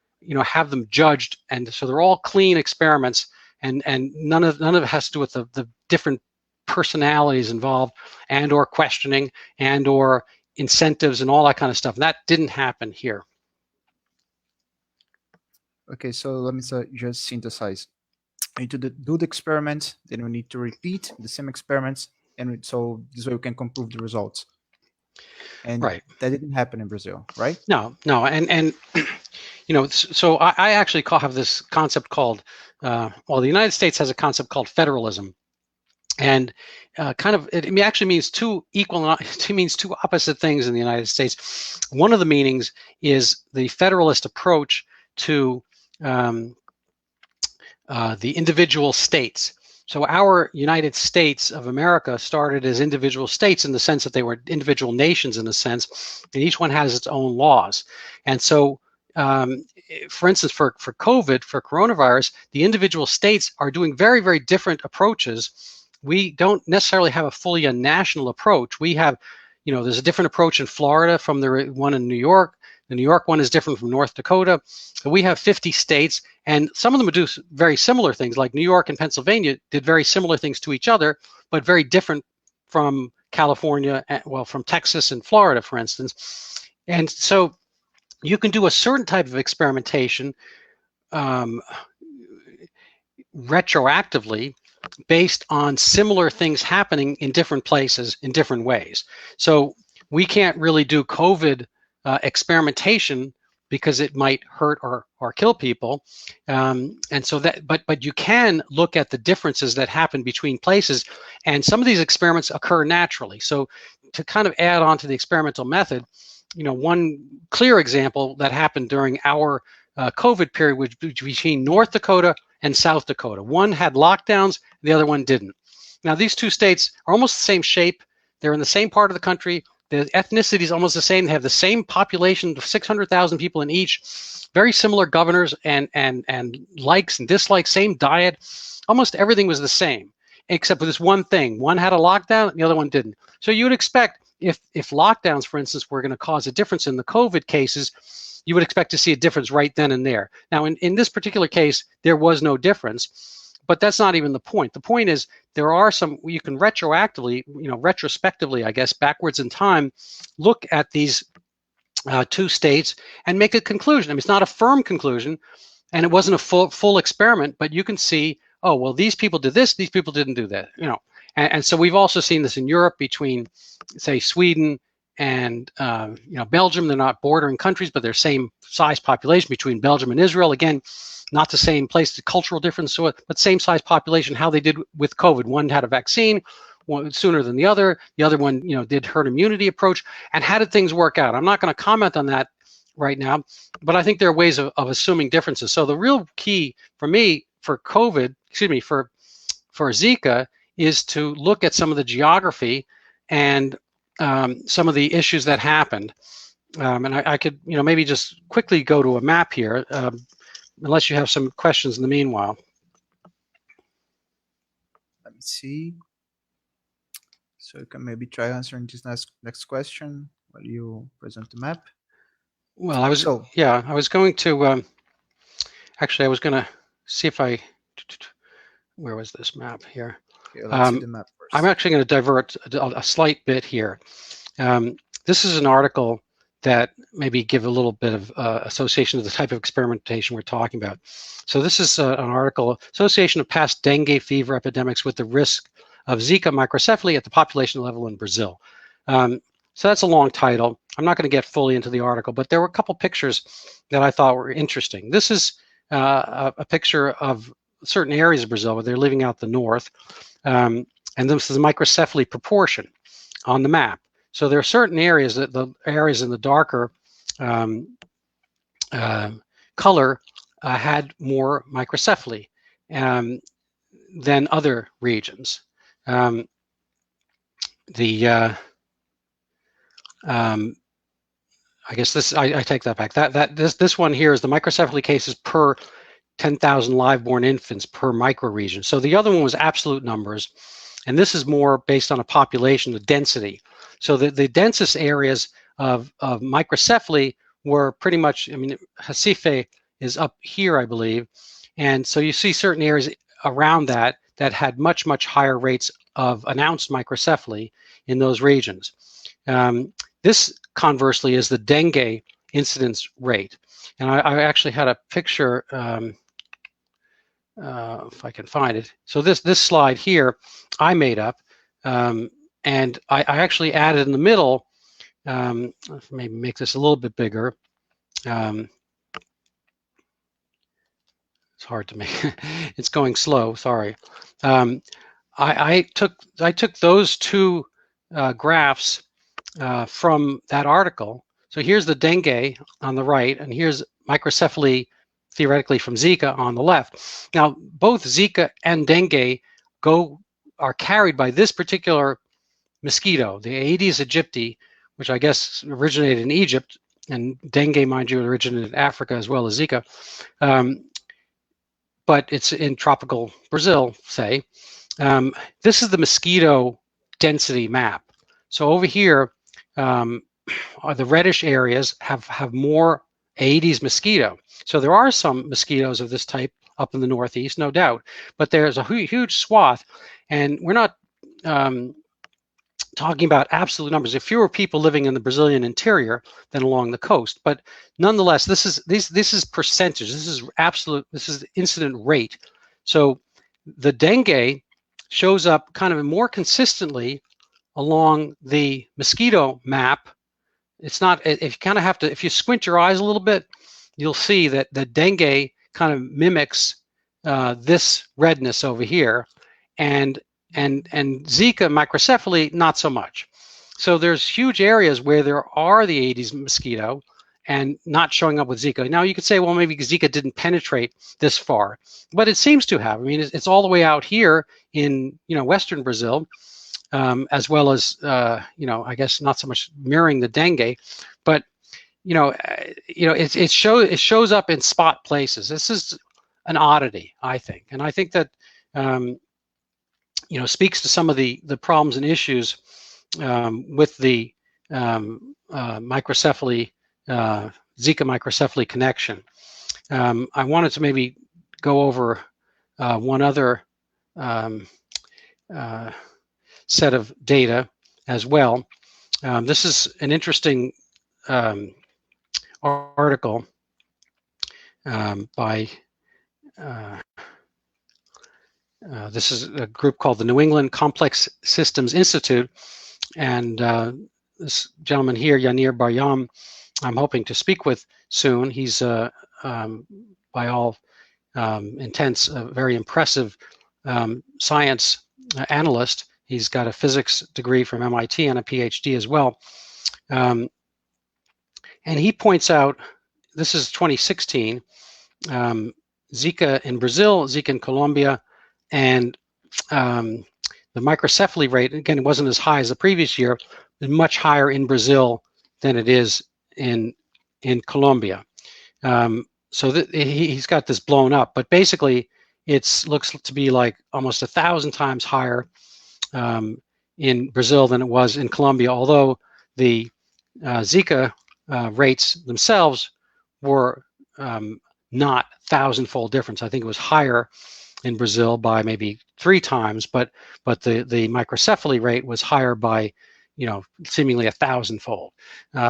have them judged, and so they're all clean experiments, and none of it has to do with the different personalities involved and or questioning and or incentives and all that kind of stuff. That didn't happen here. Okay, so let me just synthesize. We need to do the experiment, then we need to repeat the same experiments, and so this way we can improve the results. And right. That didn't happen in Brazil, right? No, and so I actually have this concept called, the United States has a concept called federalism, and it actually means two opposite things in the United States. One of the meanings is the federalist approach to the individual states. So our United States of America started as individual states in the sense that they were individual nations in a sense, and each one has its own laws. And so, for instance, for COVID, for coronavirus, the individual states are doing very, very different approaches. We don't necessarily have a national approach. We have, there's a different approach in Florida from the one in New York. The New York one is different from North Dakota. So we have 50 states, and some of them do very similar things, like New York and Pennsylvania did very similar things to each other, but very different from California, from Texas and Florida, for instance. And so you can do a certain type of experimentation retroactively based on similar things happening in different places in different ways. So we can't really do COVID experimentation because it might hurt or kill people, and so that. But you can look at the differences that happen between places, and some of these experiments occur naturally. So to kind of add on to the experimental method, one clear example that happened during our COVID period was between North Dakota and South Dakota. One had lockdowns, the other one didn't. Now these two states are almost the same shape. They're in the same part of the country. The ethnicity is almost the same. They have the same population of 600,000 people in each, very similar governors and likes and dislikes, same diet. Almost everything was the same, except for this one thing. One had a lockdown, and the other one didn't. So you would expect if lockdowns, for instance, were going to cause a difference in the COVID cases, you would expect to see a difference right then and there. Now, in this particular case, there was no difference. But that's not even the point. The point is there are some, you can retrospectively, I guess, backwards in time, look at these two states and make a conclusion. I mean, it's not a firm conclusion, and it wasn't a full experiment, but you can see, oh, well, these people did this, these people didn't do that, you know. And so we've also seen this in Europe between, say, Sweden and you know, Belgium. They're not bordering countries, but they're same size population between Belgium and Israel. Again, not the same place, the cultural difference, but same size population. How they did with COVID. One had a vaccine sooner than the other. The other one, you know, did herd immunity approach. And how did things work out? I'm not going to comment on that right now, but I think there are ways of assuming differences. So the real key for me for COVID, excuse me, for Zika is to look at some of the geography and some of the issues that happened. And I could, you know, maybe just quickly go to a map here, unless you have some questions in the meanwhile. Let me see. So you can maybe try answering this next question while you present the map. Well, I was going to actually I was going to see if I, where was this map here? Okay, let's see the map first. I'm actually going to divert a slight bit here. This is an article that maybe give a little bit of association to the type of experimentation we're talking about. So this is an article, Association of Past Dengue Fever Epidemics with the Risk of Zika Microcephaly at the Population Level in Brazil. So that's a long title. I'm not going to get fully into the article, but there were a couple pictures that I thought were interesting. This is a picture of certain areas of Brazil where they're living out the north. And this is the microcephaly proportion on the map. So there are certain areas, that the areas in the darker color had more microcephaly than other regions. I guess this, I take that back. This one here is the microcephaly cases per 10,000 live-born infants per microregion. So the other one was absolute numbers, and this is more based on a population, the density. So the densest areas of microcephaly were pretty much, I mean, Recife is up here, I believe, and so you see certain areas around that had much, much higher rates of announced microcephaly in those regions. This, conversely, is the dengue incidence rate. And I actually had a picture, if I can find it. So this slide here, I made up, and I actually added in the middle, maybe make this a little bit bigger. It's hard to make, it's going slow, sorry. I took those two graphs from that article. So here's the dengue on the right, and here's microcephaly theoretically from Zika on the left. Now, both Zika and dengue are carried by this particular mosquito, the Aedes aegypti, which I guess originated in Egypt, and dengue, mind you, originated in Africa as well as Zika. But it's in tropical Brazil, say. This is the mosquito density map. So over here, the reddish areas have more Aedes mosquito. So there are some mosquitoes of this type up in the Northeast, no doubt, but there's a huge swath, and we're not talking about absolute numbers. There are fewer people living in the Brazilian interior than along the coast, but nonetheless, this is percentage. This is absolute. This is incident rate. So the dengue shows up kind of more consistently along the mosquito map. It's not, if you kind of have to, if you squint your eyes a little bit, you'll see that the dengue kind of mimics this redness over here, and Zika microcephaly, not so much. So there's huge areas where there are the Aedes mosquito and not showing up with Zika. Now you could say, well, maybe Zika didn't penetrate this far, but it seems to have. I mean, it's all the way out here in, you know, Western Brazil, as well as, you know, I guess not so much mirroring the dengue, but it shows up in spot places. This is an oddity, I think, and I think that speaks to some of the problems and issues with the microcephaly, Zika microcephaly connection. I wanted to maybe go over one other set of data as well. This is an interesting article by this is a group called the New England Complex Systems Institute, and this gentleman here, Yanir Baryam, I'm hoping to speak with soon. He's by all intents a very impressive science analyst. He's got a physics degree from MIT and a PhD as well. And he points out, this is 2016, Zika in Brazil, Zika in Colombia, and the microcephaly rate, again, it wasn't as high as the previous year, is much higher in Brazil than it is in Colombia. So he's got this blown up, but basically it looks to be like almost 1,000 times higher in Brazil than it was in Colombia, although the Zika rates themselves were not 1,000-fold difference. I think it was higher in Brazil by maybe 3 times, but the microcephaly rate was higher by, seemingly 1,000-fold.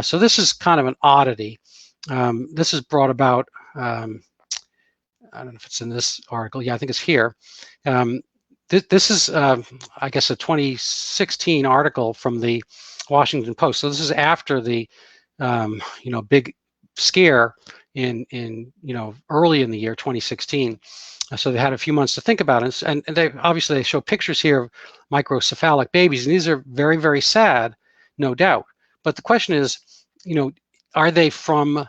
So this is kind of an oddity. This is brought about, I don't know if it's in this article. Yeah, I think it's here. This is, I guess, a 2016 article from the Washington Post. So this is after the, big scare in early in the year 2016. So they had a few months to think about it, and they obviously they show pictures here of microcephalic babies, and these are very, very sad, no doubt. But the question is, are they from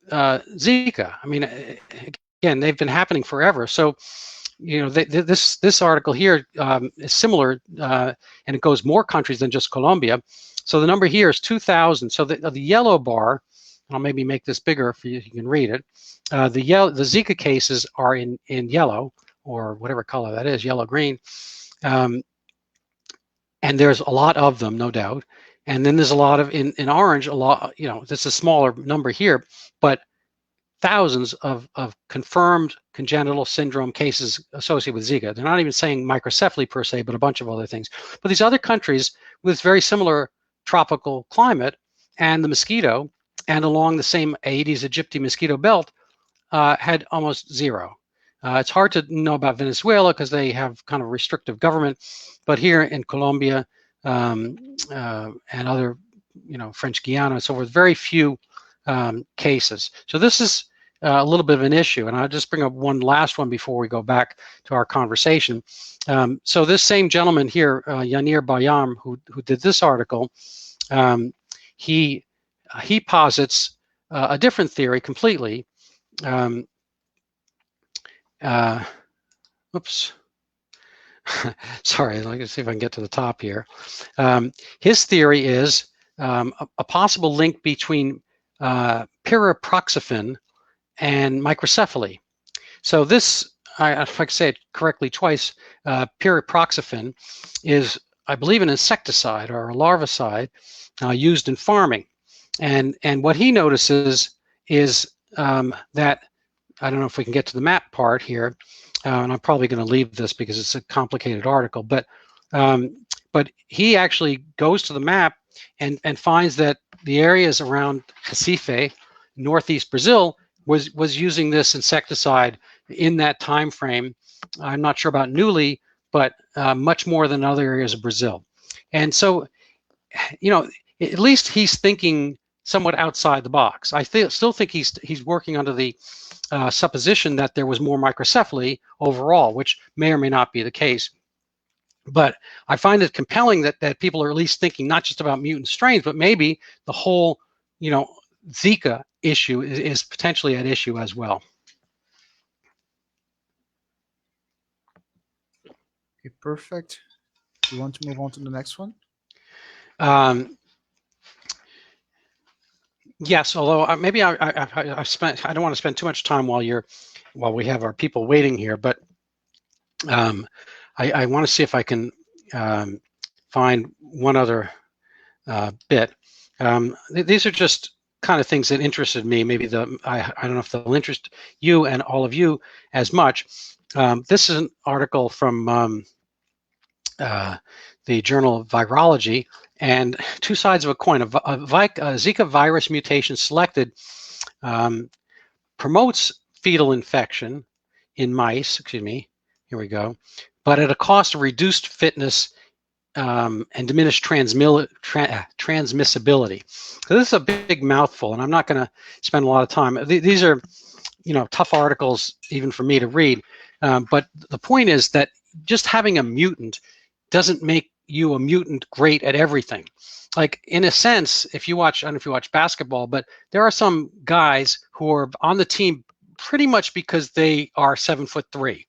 Zika? I mean, again, they've been happening forever. So, this article here is similar, and it goes more countries than just Colombia. So the number here is 2,000. So the yellow bar, I'll maybe make this bigger for you, you can read it. The Zika cases are in yellow, or whatever color that is, yellow-green. And there's a lot of them, no doubt. And then there's a lot of, in orange, a lot, it's a smaller number here, but thousands of confirmed congenital syndrome cases associated with Zika. They're not even saying microcephaly per se, but a bunch of other things. But these other countries with very similar tropical climate and the mosquito, and along the same Aedes aegypti mosquito belt, had almost zero. It's hard to know about Venezuela because they have kind of restrictive government, but here in Colombia and other, French Guiana and so forth, very few cases. So this is a little bit of an issue, and I'll just bring up one last one before we go back to our conversation. So this same gentleman here, Yanir Baryam, who did this article, he posits a different theory completely. Oops. Sorry, let me see if I can get to the top here. His theory is a possible link between pyriproxyfen and microcephaly. So this, if I can say it correctly twice, pyriproxyfen is, I believe, an insecticide or a larvicide used in farming. And what he notices is that, I don't know if we can get to the map part here, and I'm probably going to leave this because it's a complicated article, but he actually goes to the map and finds that the areas around Recife, northeast Brazil, was using this insecticide in that time frame. I'm not sure about newly, but much more than other areas of Brazil. And so, at least he's thinking somewhat outside the box. I still think he's working under the supposition that there was more microcephaly overall, which may or may not be the case. But I find it compelling that people are at least thinking not just about mutant strains, but maybe the whole, Zika issue is potentially at issue as well. Okay, perfect. Do you want to move on to the next one? Yes, although maybe I don't want to spend too much time while we have our people waiting here, but I want to see if I can find one other bit. These are just kind of things that interested me. Maybe I don't know if they'll interest you and all of you as much. This is an article from the Journal of Virology, and two sides of a coin. A Zika virus mutation selected promotes fetal infection in mice, Here we go. But at a cost of reduced fitness and diminished transmissibility. So this is a big mouthful, and I'm not going to spend a lot of time. These are, tough articles even for me to read. But the point is that just having a mutant doesn't make you a mutant great at everything. Like, in a sense, if you watch, I don't know if you watch basketball, but there are some guys who are on the team pretty much because they are 7'3".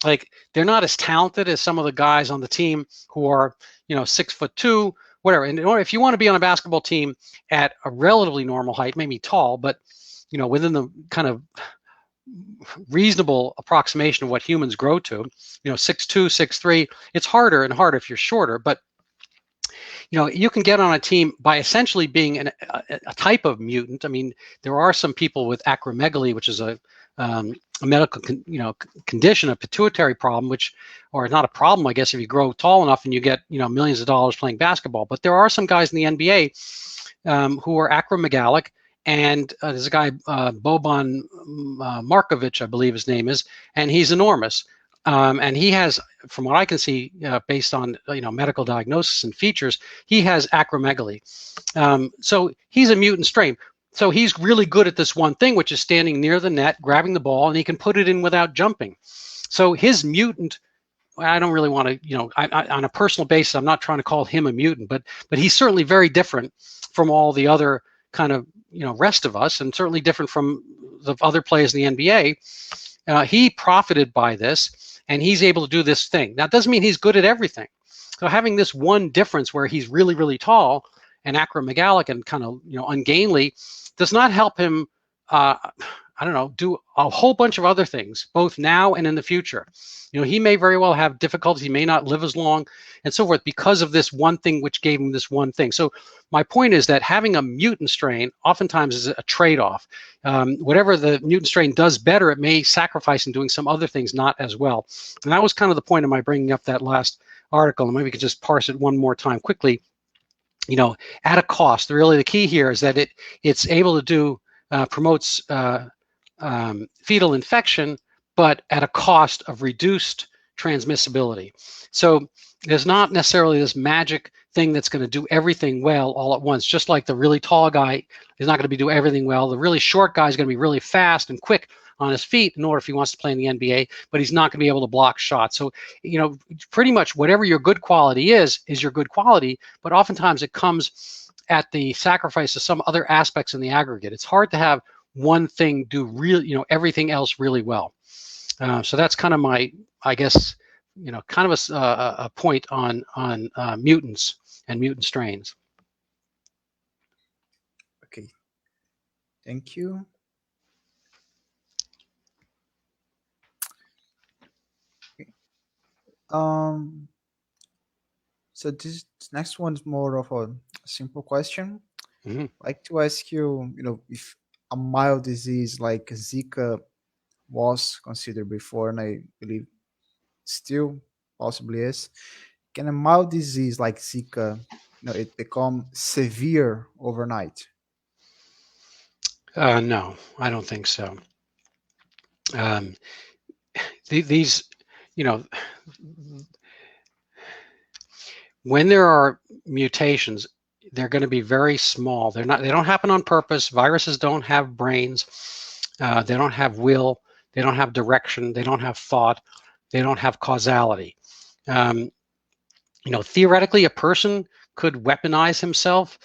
Like, they're not as talented as some of the guys on the team who are, 6'2", whatever. And if you want to be on a basketball team at a relatively normal height, maybe tall, but within the kind of reasonable approximation of what humans grow to, 6'2", 6'3", it's harder and harder if you're shorter. But you can get on a team by essentially being a type of mutant. I mean, there are some people with acromegaly, which is a medical condition, a pituitary problem, or not a problem, I guess, if you grow tall enough and you get millions of dollars playing basketball. But there are some guys in the NBA who are acromegalic, and there's a guy, Boban Markovic, I believe his name is, and he's enormous. And he has, from what I can see, based on medical diagnosis and features, he has acromegaly. So he's a mutant strain. So he's really good at this one thing, which is standing near the net, grabbing the ball, and he can put it in without jumping. So his mutant, I don't really want to, on a personal basis, I'm not trying to call him a mutant, but he's certainly very different from all the other kind of rest of us, and certainly different from the other players in the NBA. He profited by this, and he's able to do this thing. Now, it doesn't mean he's good at everything. So having this one difference where he's really, really tall and acromegalic and kind of ungainly does not help him, do a whole bunch of other things, both now and in the future. He may very well have difficulties. He may not live as long and so forth because of this one thing which gave him this one thing. So my point is that having a mutant strain oftentimes is a trade-off. Whatever the mutant strain does better, it may sacrifice in doing some other things not as well. And that was kind of the point of my bringing up that last article. And maybe we could just parse it one more time quickly. At a cost. Really, the key here is that it's able to do promotes fetal infection, but at a cost of reduced transmissibility. So there's not necessarily this magic thing that's going to do everything well all at once. Just like the really tall guy is not going to be doing everything well, the really short guy is going to be really fast and quick on his feet in order if he wants to play in the NBA, but he's not going to be able to block shots. So, pretty much whatever your good quality is your good quality, but oftentimes it comes at the sacrifice of some other aspects in the aggregate. It's hard to have one thing do really, everything else really well. So that's kind of my, I guess, kind of a point on mutants and mutant strains. Okay, thank you. So this next one is more of a simple question. Mm-hmm. I'd like to ask you, if a mild disease like Zika was considered before, and I believe still possibly is, can a mild disease like Zika, it become severe overnight? No, I don't think so. These, when there are mutations, they're going to be very small. They don't happen on purpose. Viruses don't have brains. They don't have will. They don't have direction. They don't have thought. They don't have causality. Theoretically, a person could weaponize himself.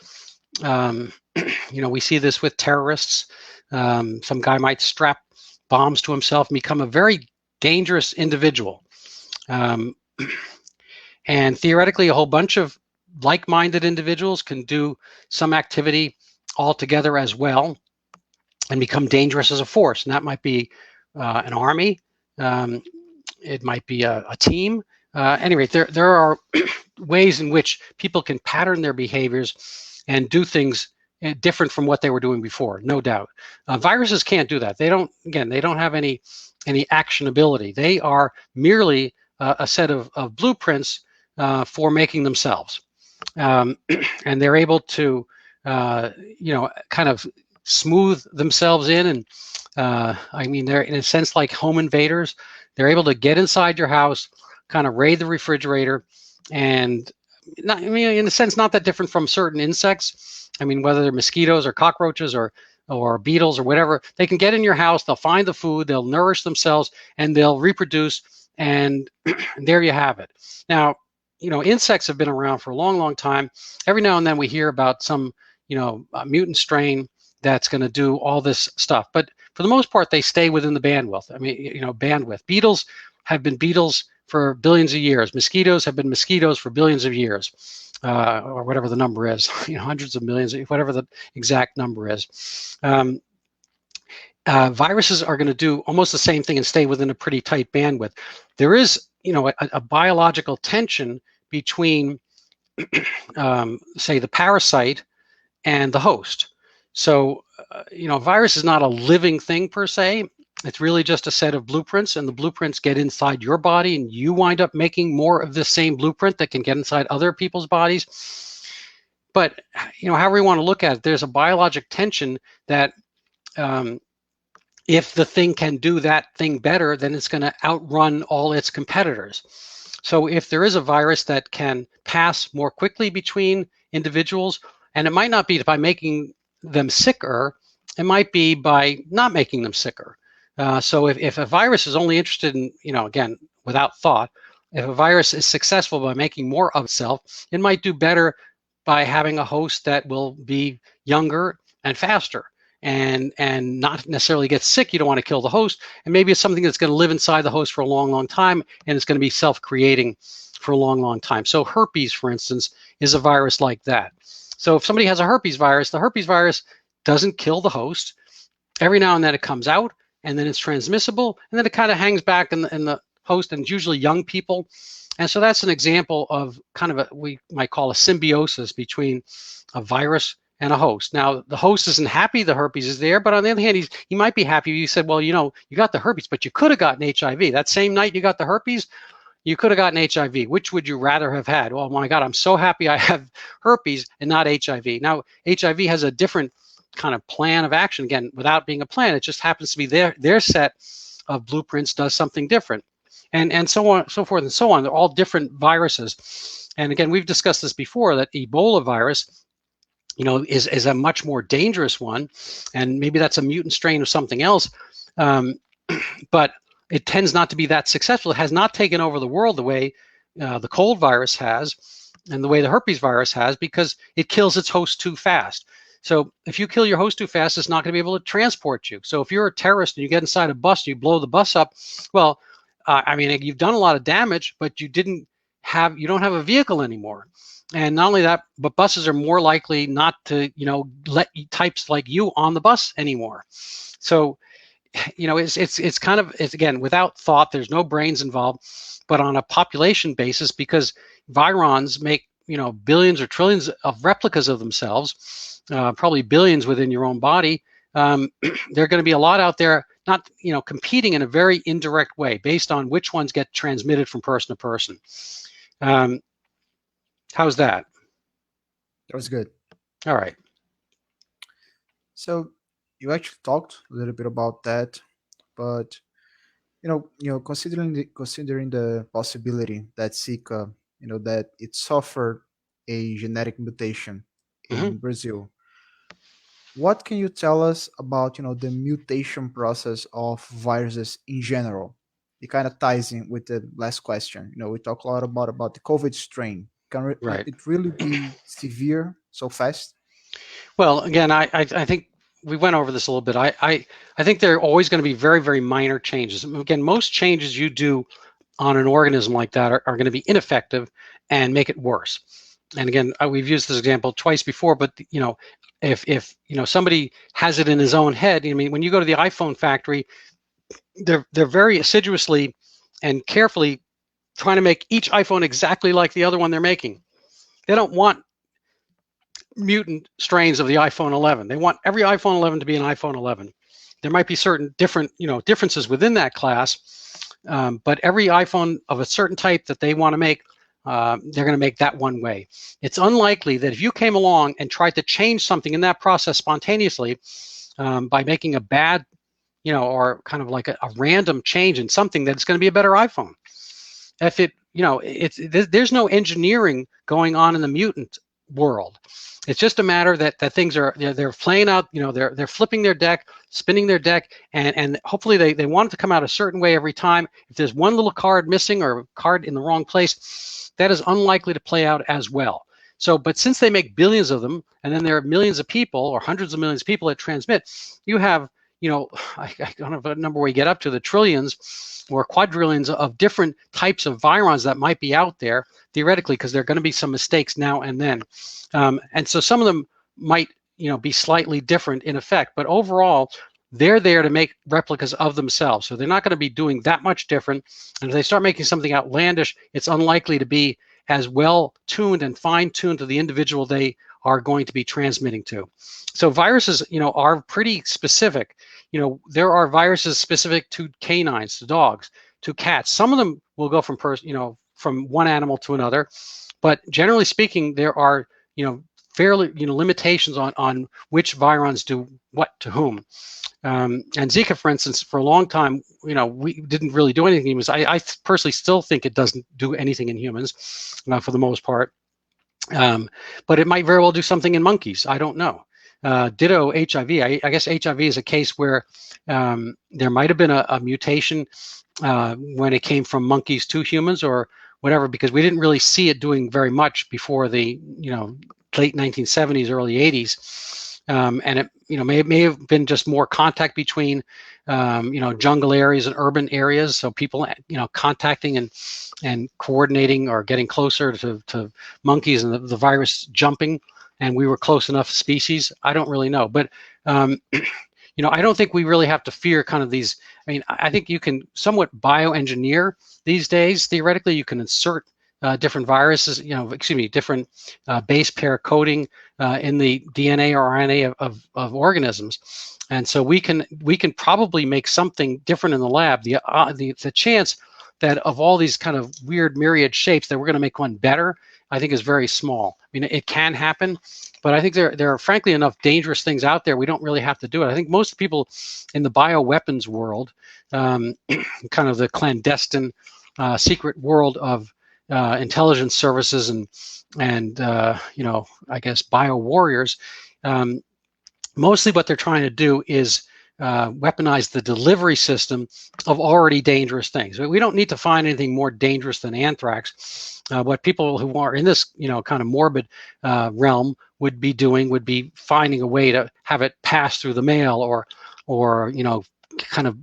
We see this with terrorists. Some guy might strap bombs to himself and become a very dangerous individual. And theoretically, a whole bunch of like-minded individuals can do some activity all together as well and become dangerous as a force. And that might be an army. It might be a team. Anyway, there are ways in which people can pattern their behaviors and do things different from what they were doing before, no doubt. Viruses can't do that. They don't have any actionability. They are merely a set of blueprints for making themselves. And they're able to, kind of smooth themselves in and I mean, they're in a sense like home invaders. They're able to get inside your house, kind of raid the refrigerator, and not, I mean, in a sense, not that different from certain insects. I mean, whether they're mosquitoes or cockroaches or beetles or whatever, they can get in your house. They'll find the food. They'll nourish themselves, and they'll reproduce. And there you have it. Now, insects have been around for a long, long time. Every now and then we hear about some, mutant strain that's going to do all this stuff. But for the most part, they stay within the bandwidth. I mean, bandwidth. Beetles have been beetles for billions of years. Mosquitoes have been mosquitoes for billions of years, or whatever the number is, hundreds of millions, whatever the exact number is. Viruses are going to do almost the same thing and stay within a pretty tight bandwidth. There is, a biological tension between, say, the parasite and the host. So, virus is not a living thing per se. It's really just a set of blueprints, and the blueprints get inside your body, and you wind up making more of the same blueprint that can get inside other people's bodies. But, however we want to look at it, there's a biologic tension that if the thing can do that thing better, then it's going to outrun all its competitors. So if there is a virus that can pass more quickly between individuals, and it might not be by making them sicker, it might be by not making them sicker. So if a virus is only interested in, again, without thought, if a virus is successful by making more of itself, it might do better by having a host that will be younger and faster and not necessarily get sick. You don't want to kill the host. And maybe it's something that's going to live inside the host for a long, long time, and it's going to be self-creating for a long, long time. So herpes, for instance, is a virus like that. So if somebody has a herpes virus, the herpes virus doesn't kill the host. Every now and then it comes out, and then it's transmissible, and then it kind of hangs back in the host, and it's usually young people. And so that's an example of kind of we might call a symbiosis between a virus and a host. Now, the host isn't happy the herpes is there, but on the other hand, he might be happy. You said, well, you got the herpes, but you could have gotten HIV. That same night you got the herpes, you could have gotten HIV. Which would you rather have had? Oh my God, I'm so happy I have herpes and not HIV. Now, HIV has a different kind of plan of action. Again, without being a plan, it just happens to be their set of blueprints does something different. And so on, so forth and so on. They're all different viruses. And again, we've discussed this before, that Ebola virus, is a much more dangerous one. And maybe that's a mutant strain of something else. But it tends not to be that successful. It has not taken over the world the way the cold virus has and the way the herpes virus has, because it kills its host too fast. So if you kill your host too fast, it's not going to be able to transport you. So if you're a terrorist and you get inside a bus and you blow the bus up, well, you've done a lot of damage, but you don't have a vehicle anymore. And not only that, but buses are more likely not to, let types like you on the bus anymore. So, it's kind of, again, without thought, there's no brains involved, but on a population basis, because virons make, billions or trillions of replicas of themselves, probably billions within your own body. There are going to be a lot out there, not, competing in a very indirect way based on which ones get transmitted from person to person. How's that? That was good. All right. So you actually talked a little bit about that, but considering the possibility that Zika, that it suffered a genetic mutation in Brazil, what can you tell us about the mutation process of viruses in general? It kind of ties in with the last question. We talk a lot about the COVID strain. Can it really be severe so fast? Well, again, I think we went over this a little bit. I think there are always going to be very, very minor changes. Again, most changes you do on an organism like that are going to be ineffective and make it worse. And again, we've used this example twice before, but if somebody has it in his own head, when you go to the iPhone factory, they're very assiduously and carefully trying to make each iPhone exactly like the other one they're making. They don't want mutant strains of the iPhone 11. They want every iPhone 11 to be an iPhone 11. There might be certain differences within that class, but every iPhone of a certain type that they want to make, they're going to make that one way. It's unlikely that if you came along and tried to change something in that process spontaneously by making a bad or kind of like a random change in something, that's going to be a better iPhone. If it, there's no engineering going on in the mutant world. It's just a matter that things are, they're playing out, they're flipping their deck, spinning their deck, and hopefully they want it to come out a certain way every time. If there's one little card missing or a card in the wrong place, that is unlikely to play out as well. So, but since they make billions of them, and then there are millions of people or hundreds of millions of people that transmit, you have, I don't know what number we get up to, the trillions or quadrillions of different types of virons that might be out there, theoretically, because there are going to be some mistakes now and then. And so some of them might, be slightly different in effect, but overall, they're there to make replicas of themselves. So they're not going to be doing that much different. And if they start making something outlandish, it's unlikely to be as well tuned and fine tuned to the individual they are going to be transmitting to. So viruses, are pretty specific. There are viruses specific to canines, to dogs, to cats. Some of them will go from from one animal to another, but generally speaking, there are, fairly, limitations on which virons do what to whom. And Zika, for instance, for a long time, we didn't really do anything in humans. I personally still think it doesn't do anything in humans, for the most part. But it might very well do something in monkeys. I don't know. Ditto HIV. I guess HIV is a case where there might have been a mutation when it came from monkeys to humans or whatever, because we didn't really see it doing very much before the late 1970s, early 80s. And it may have been just more contact between jungle areas and urban areas, so people contacting and coordinating or getting closer to monkeys, and the virus jumping, and we were close enough species. I don't really know, but I don't think we really have to fear kind of these. I mean, I think you can somewhat bioengineer these days. Theoretically, you can insert different viruses, different base pair coding in the DNA or RNA of organisms, and so we can probably make something different in the lab. The chance that of all these kind of weird myriad shapes that we're going to make one better, I think is very small. I mean, it can happen, but I think there are frankly enough dangerous things out there. We don't really have to do it. I think most people in the bioweapons world, kind of the clandestine, secret world of intelligence services and I guess bio warriors, mostly what they're trying to do is weaponize the delivery system of already dangerous things. We don't need to find anything more dangerous than anthrax. What people who are in this kind of morbid realm would be doing would be finding a way to have it pass through the mail or kind of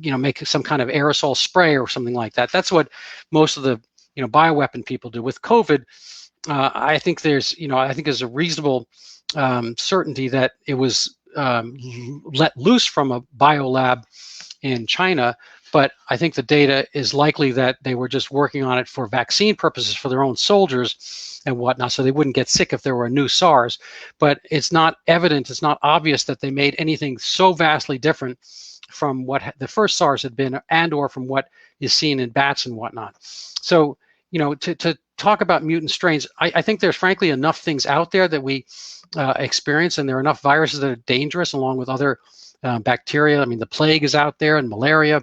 make some kind of aerosol spray or something like that. That's what most of the bioweapon people do. With COVID, I think there's a reasonable certainty that it was let loose from a biolab in China, but I think the data is likely that they were just working on it for vaccine purposes for their own soldiers and whatnot, so they wouldn't get sick if there were a new SARS. But it's not evident, it's not obvious that they made anything so vastly different from what the first SARS had been, and or from what is seen in bats and whatnot. So, to talk about mutant strains, I think there's frankly enough things out there that we experience, and there are enough viruses that are dangerous along with other bacteria. I mean, the plague is out there and malaria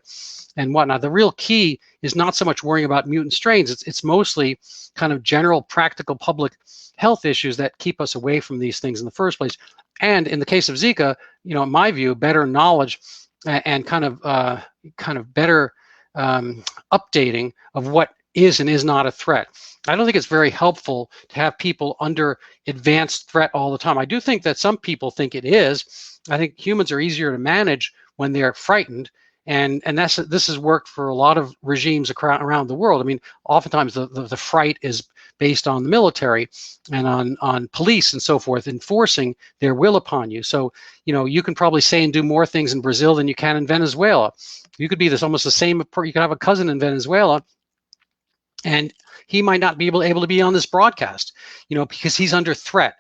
and whatnot. The real key is not so much worrying about mutant strains. It's mostly kind of general practical public health issues that keep us away from these things in the first place. And in the case of Zika, in my view, better knowledge and kind of better updating of what is and is not a threat. I don't think it's very helpful to have people under advanced threat all the time. I do think that some people think it is. I think humans are easier to manage when they're frightened, and this has worked for a lot of regimes around the world. I mean, oftentimes the fright is based on the military and on police and so forth, enforcing their will upon you. So, you can probably say and do more things in Brazil than you can in Venezuela. You could be almost the same. You could have a cousin in Venezuela, and he might not be able to be on this broadcast, because he's under threat.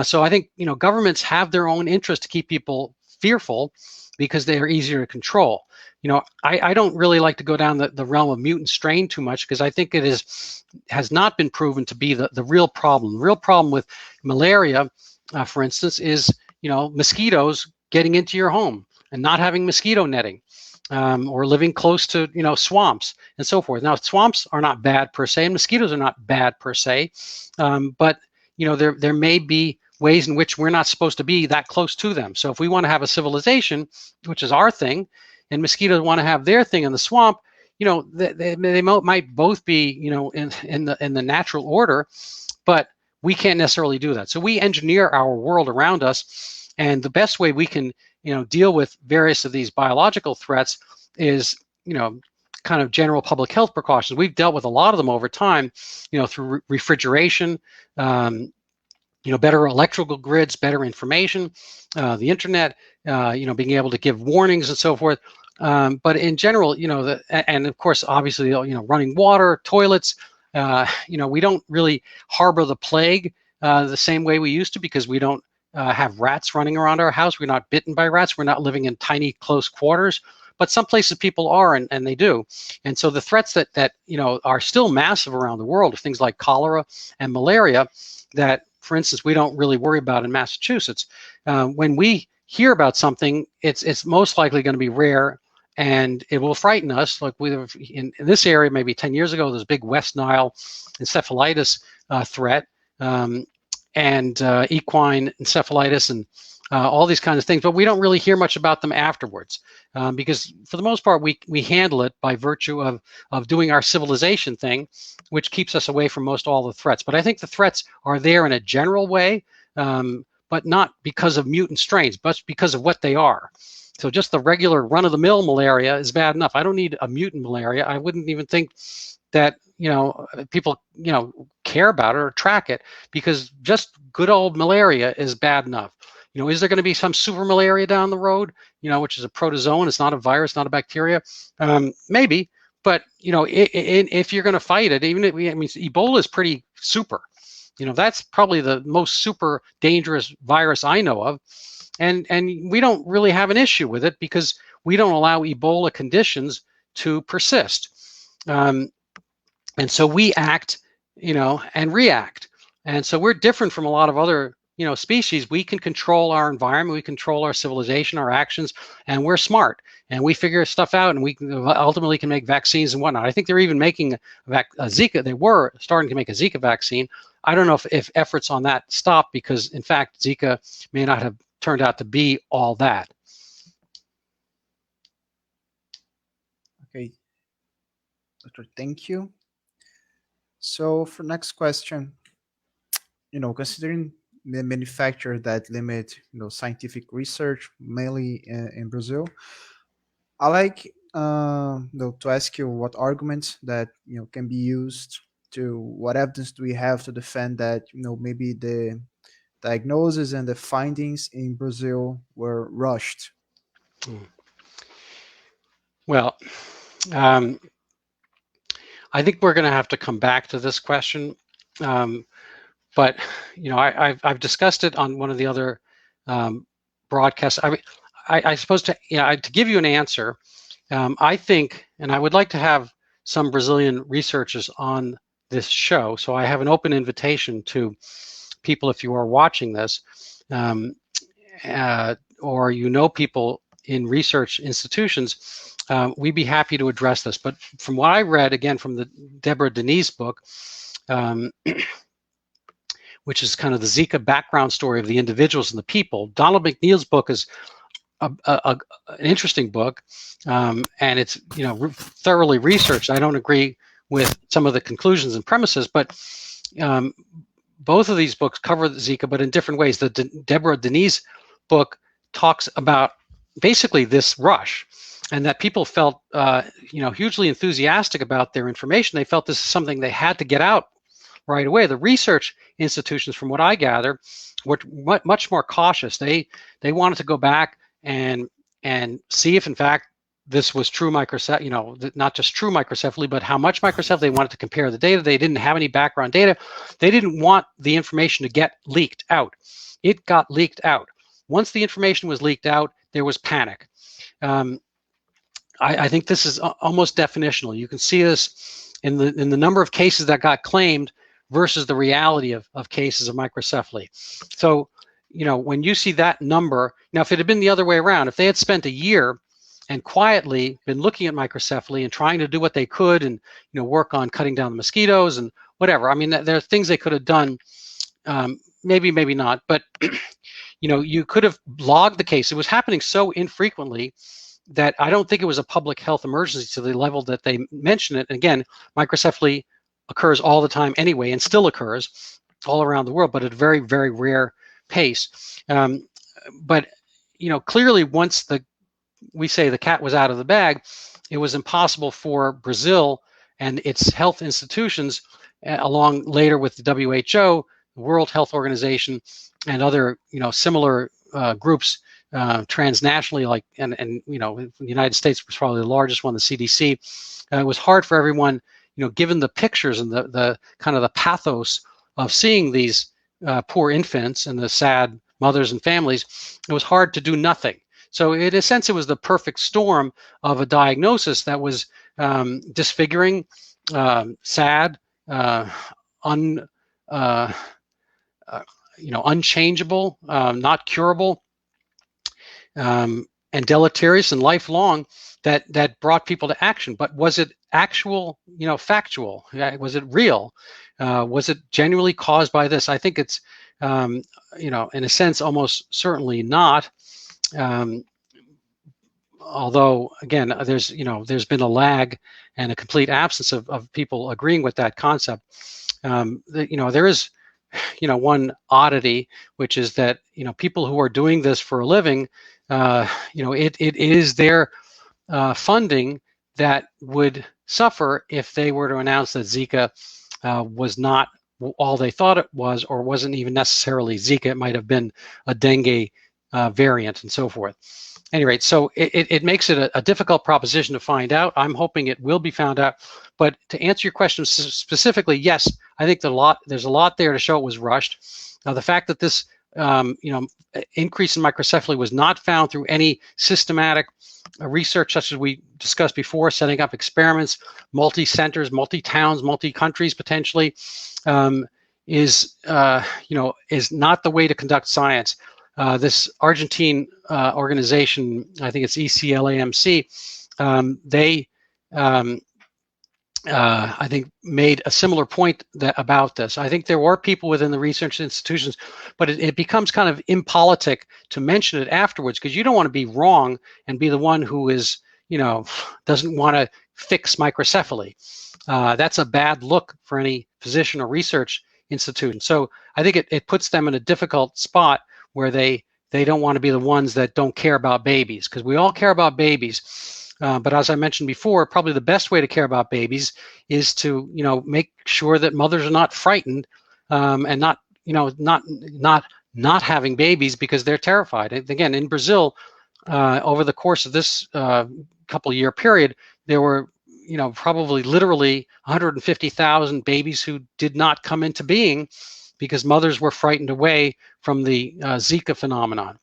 So I think, governments have their own interest to keep people fearful because they are easier to control. I don't really like to go down the realm of mutant strain too much, because I think it has not been proven to be the real problem. The real problem with malaria, for instance, is, mosquitoes getting into your home. and not having mosquito netting, or living close to swamps and so forth. Now, swamps are not bad per se, and mosquitoes are not bad per se, but there may be ways in which we're not supposed to be that close to them. So if we want to have a civilization, which is our thing, and mosquitoes want to have their thing in the swamp, they might both be in the natural order, but we can't necessarily do that. So we engineer our world around us, and the best way we can deal with various of these biological threats is kind of general public health precautions. We've dealt with a lot of them over time, through refrigeration, better electrical grids, better information, the internet, being able to give warnings and so forth. But in general, and of course, obviously, running water, toilets, we don't really harbor the plague the same way we used to, because we don't have rats running around our house. We're not bitten by rats. We're not living in tiny, close quarters. But some places people are, and they do. And so the threats that are still massive around the world are things like cholera and malaria that, for instance, we don't really worry about in Massachusetts. When we hear about something, it's most likely going to be rare, and it will frighten us. Like in this area, maybe 10 years ago, there's a big West Nile encephalitis threat, and equine encephalitis, and all these kinds of things. But we don't really hear much about them afterwards, because for the most part, we handle it by virtue of doing our civilization thing, which keeps us away from most all the threats. But I think the threats are there in a general way, but not because of mutant strains, but because of what they are. So just the regular run-of-the-mill malaria is bad enough. I don't need a mutant malaria. I wouldn't even think that people care about it or track it, because just good old malaria is bad enough. Is there going to be some super malaria down the road, which is a protozoan? It's not a virus, not a bacteria. Maybe, but if you're going to fight it, Ebola is pretty super. That's probably the most super dangerous virus I know of, and we don't really have an issue with it because we don't allow Ebola conditions to persist. And so we act, and react. And so we're different from a lot of other, species. We can control our environment, we control our civilization, our actions, and we're smart. And we figure stuff out, and we ultimately can make vaccines and whatnot. I think they're even making a Zika. They were starting to make a Zika vaccine. I don't know if efforts on that stopped, because, in fact, Zika may not have turned out to be all that. Okay, Doctor, thank you. So for next question, considering the manufacturer that limit, scientific research mainly in Brazil, I like to ask you what arguments that can be used, to what evidence do we have to defend that maybe the diagnosis and the findings in Brazil were rushed. Well, I think we're going to have to come back to this question, but I've discussed it on one of the other broadcasts. I suppose to give you an answer, I think, and I would like to have some Brazilian researchers on this show. So I have an open invitation to people, if you are watching this, or people in research institutions, we'd be happy to address this. But from what I read, again, from the Deborah Denise book, which is kind of the Zika background story of the individuals and the people, Donald McNeil's book is an interesting book, and it's thoroughly researched. I don't agree with some of the conclusions and premises, but both of these books cover the Zika, but in different ways. The Deborah Denise book talks about basically this rush, and that people felt hugely enthusiastic about their information. They felt this is something they had to get out right away. The research institutions, from what I gather, were much more cautious. They wanted to go back and see if, in fact, this was true microcephaly, not just true microcephaly, but how much microcephaly. They wanted to compare the data. They didn't have any background data. They didn't want the information to get leaked out. It got leaked out. Once the information was leaked out, there was panic. I think this is almost definitional. You can see this in the number of cases that got claimed versus the reality of cases of microcephaly. So, when you see that number, now if it had been the other way around, if they had spent a year and quietly been looking at microcephaly and trying to do what they could and work on cutting down the mosquitoes and whatever, I mean, there are things they could have done, maybe not, but you could have logged the case. It was happening so infrequently that I don't think it was a public health emergency to the level that they mention it. And again, microcephaly occurs all the time anyway, and still occurs all around the world, but at a very, very rare pace. But clearly, once we say the cat was out of the bag, it was impossible for Brazil and its health institutions, along later with the WHO, the World Health Organization, and other similar groups transnationally, like and the United States was probably the largest one, the CDC. It was hard for everyone, given the pictures and the kind of the pathos of seeing these poor infants and the sad mothers and families. It was hard to do nothing. So in a sense, it was the perfect storm of a diagnosis that was disfiguring, sad, unchangeable, not curable, and deleterious and lifelong, that brought people to action. But was it actual, factual? Was it real? Was it genuinely caused by this? I think it's, in a sense, almost certainly not. Although, again, there's been a lag and a complete absence of people agreeing with that concept. There is, one oddity, which is that, people who are doing this for a living, it is their funding that would suffer if they were to announce that Zika was not all they thought it was, or wasn't even necessarily Zika. It might have been a dengue variant and so forth. At any rate, so it makes it a difficult proposition to find out. I'm hoping it will be found out. But to answer your question specifically, yes, I think there's a lot there to show it was rushed. The fact that this increase in microcephaly was not found through any systematic research, such as we discussed before, setting up experiments, multi-centers, multi-towns, multi-countries potentially, is not the way to conduct science. This Argentine organization, I think it's ECLAMC, they I think made a similar point about this. I think there were people within the research institutions, but it becomes kind of impolitic to mention it afterwards, because you don't want to be wrong and be the one who is, doesn't want to fix microcephaly. That's a bad look for any physician or research institution. So I think it puts them in a difficult spot where they don't want to be the ones that don't care about babies, because we all care about babies. But as I mentioned before, probably the best way to care about babies is to, make sure that mothers are not frightened and not having babies because they're terrified. Again, in Brazil, over the course of this couple-year period, there were, probably literally 150,000 babies who did not come into being because mothers were frightened away from the Zika phenomenon.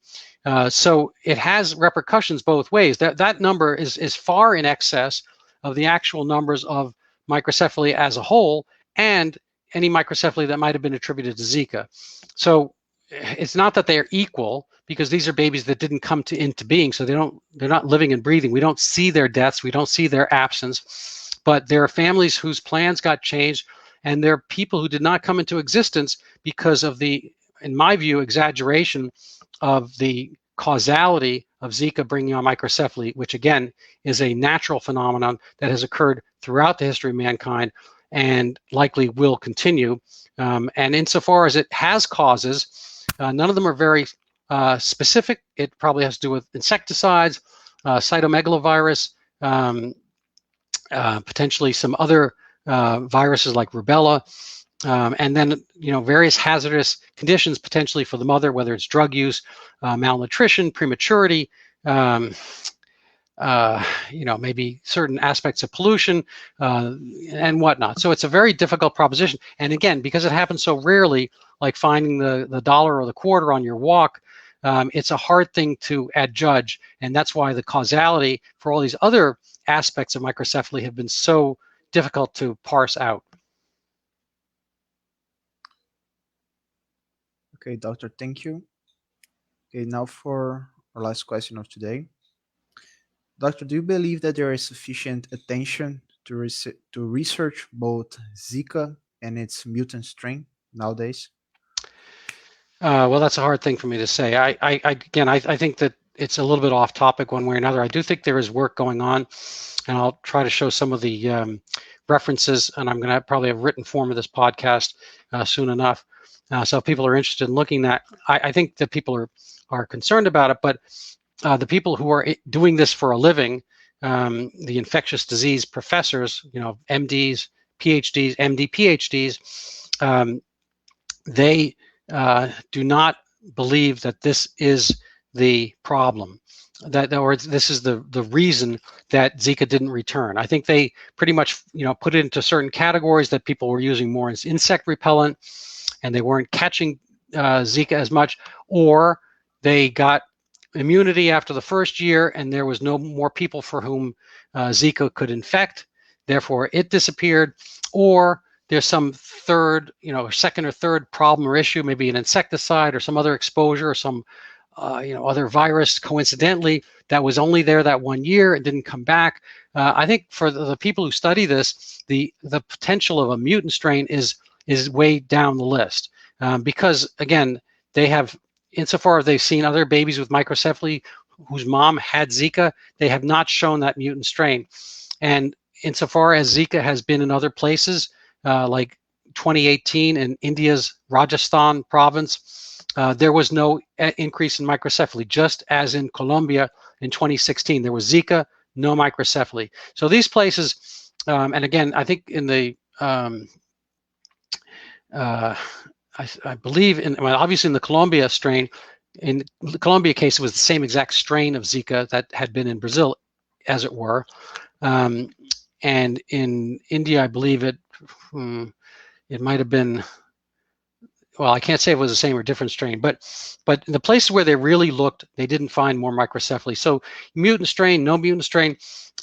So it has repercussions both ways. That number is far in excess of the actual numbers of microcephaly as a whole, and any microcephaly that might have been attributed to Zika. So it's not that they are equal, because these are babies that didn't come into being, so they're not living and breathing. We don't see their deaths, we don't see their absence, but there are families whose plans got changed, and there are people who did not come into existence because of the, in my view, exaggeration of the causality of Zika bringing on microcephaly, which again is a natural phenomenon that has occurred throughout the history of mankind and likely will continue. And insofar as it has causes, none of them are very specific. It probably has to do with insecticides, cytomegalovirus, potentially some other viruses like rubella. And then, various hazardous conditions potentially for the mother, whether it's drug use, malnutrition, prematurity, maybe certain aspects of pollution and whatnot. So it's a very difficult proposition. And again, because it happens so rarely, like finding the dollar or the quarter on your walk, it's a hard thing to adjudge. And that's why the causality for all these other aspects of microcephaly have been so difficult to parse out. Okay, doctor, thank you. Okay, now for our last question of today. Doctor, do you believe that there is sufficient attention to research both Zika and its mutant strain nowadays? Well, that's a hard thing for me to say. I think that it's a little bit off topic one way or another. I do think there is work going on, and I'll try to show some of the references, and I'm going to probably have written form of this podcast soon enough. So if people are interested in looking at, I think that people are concerned about it, but the people who are doing this for a living, the infectious disease professors, MDs, PhDs, MD, PhDs, they do not believe that this is the problem, or this is the reason that Zika didn't return. I think they pretty much put it into certain categories, that people were using more as insect repellent and they weren't catching Zika as much, or they got immunity after the first year and there was no more people for whom Zika could infect, therefore it disappeared, or there's some third, second or third problem or issue, maybe an insecticide or some other exposure or some other virus coincidentally that was only there that 1 year and didn't come back. I think for the people who study this, the potential of a mutant strain is way down the list, because again, they have, insofar as they've seen other babies with microcephaly whose mom had Zika, they have not shown that mutant strain. And insofar as Zika has been in other places, like 2018 in India's Rajasthan province, there was no increase in microcephaly, just as in Colombia in 2016. There was Zika, no microcephaly. So these places, and again, I think in the, I believe obviously in the Colombia strain, in the Colombia case, it was the same exact strain of Zika that had been in Brazil, as it were. And in India, I believe it might have been, well, I can't say it was the same or different strain, but in the places where they really looked, they didn't find more microcephaly. So mutant strain, no mutant strain,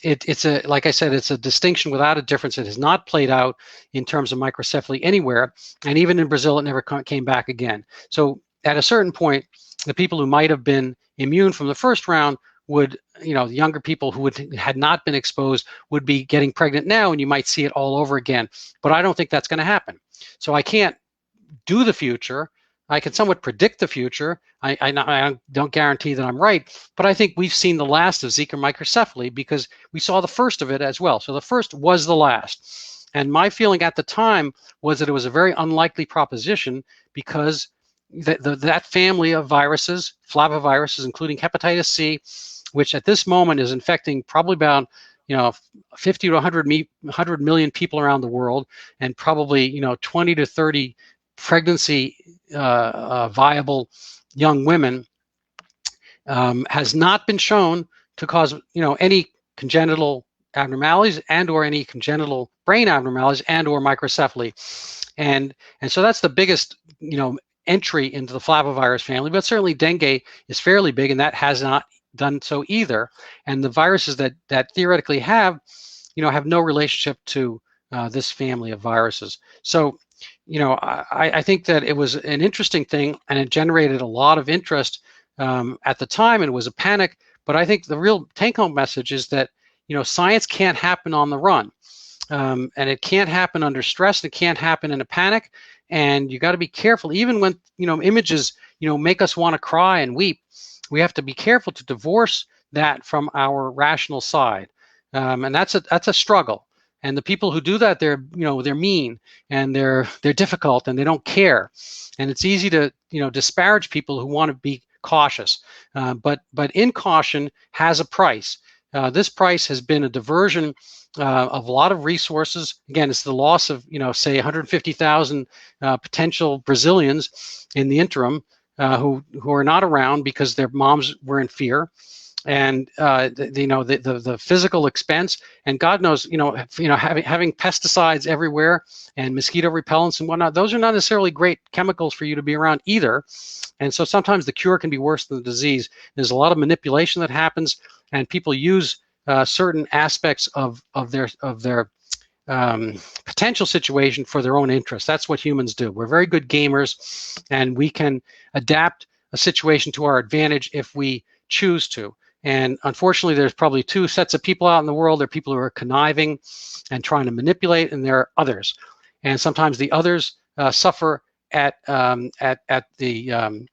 it's a, like I said, it's a distinction without a difference. It has not played out in terms of microcephaly anywhere, and even in Brazil, it never came back again. So at a certain point, the people who might have been immune from the first round would, the younger people who had not been exposed would be getting pregnant now, and you might see it all over again. But I don't think that's going to happen. So I can't do the future. I can somewhat predict the future. I don't guarantee that I'm right, but I think we've seen the last of Zika microcephaly because we saw the first of it as well. So the first was the last. And my feeling at the time was that it was a very unlikely proposition because that family of viruses, flaviviruses, including hepatitis C, which at this moment is infecting probably about 50 to 100 million people around the world, and probably 20 to 30 pregnancy viable young women, has not been shown to cause any congenital abnormalities and or any congenital brain abnormalities and or microcephaly, and so that's the biggest entry into the flavivirus family. But certainly dengue is fairly big, and that has not done so either. And the viruses that theoretically have no relationship to this family of viruses. So I think that it was an interesting thing, and it generated a lot of interest at the time, and it was a panic. But I think the real take-home message is that science can't happen on the run, and it can't happen under stress. It can't happen in a panic, and you got to be careful. Even when images make us want to cry and weep, we have to be careful to divorce that from our rational side, and that's a struggle. And the people who do that, they're mean, and they're difficult, and they don't care. And it's easy to disparage people who want to be cautious. But incaution has a price. This price has been a diversion of a lot of resources. Again, it's the loss of say 150,000 potential Brazilians in the interim who are not around because their moms were in fear. And the physical expense, and God knows, having pesticides everywhere and mosquito repellents and whatnot, those are not necessarily great chemicals for you to be around either. And so sometimes the cure can be worse than the disease. There's a lot of manipulation that happens, and people use certain aspects of their potential situation for their own interest. That's what humans do. We're very good gamers, and we can adapt a situation to our advantage if we choose to. And unfortunately, there's probably two sets of people out in the world. There are people who are conniving and trying to manipulate, and there are others. And sometimes the others suffer at the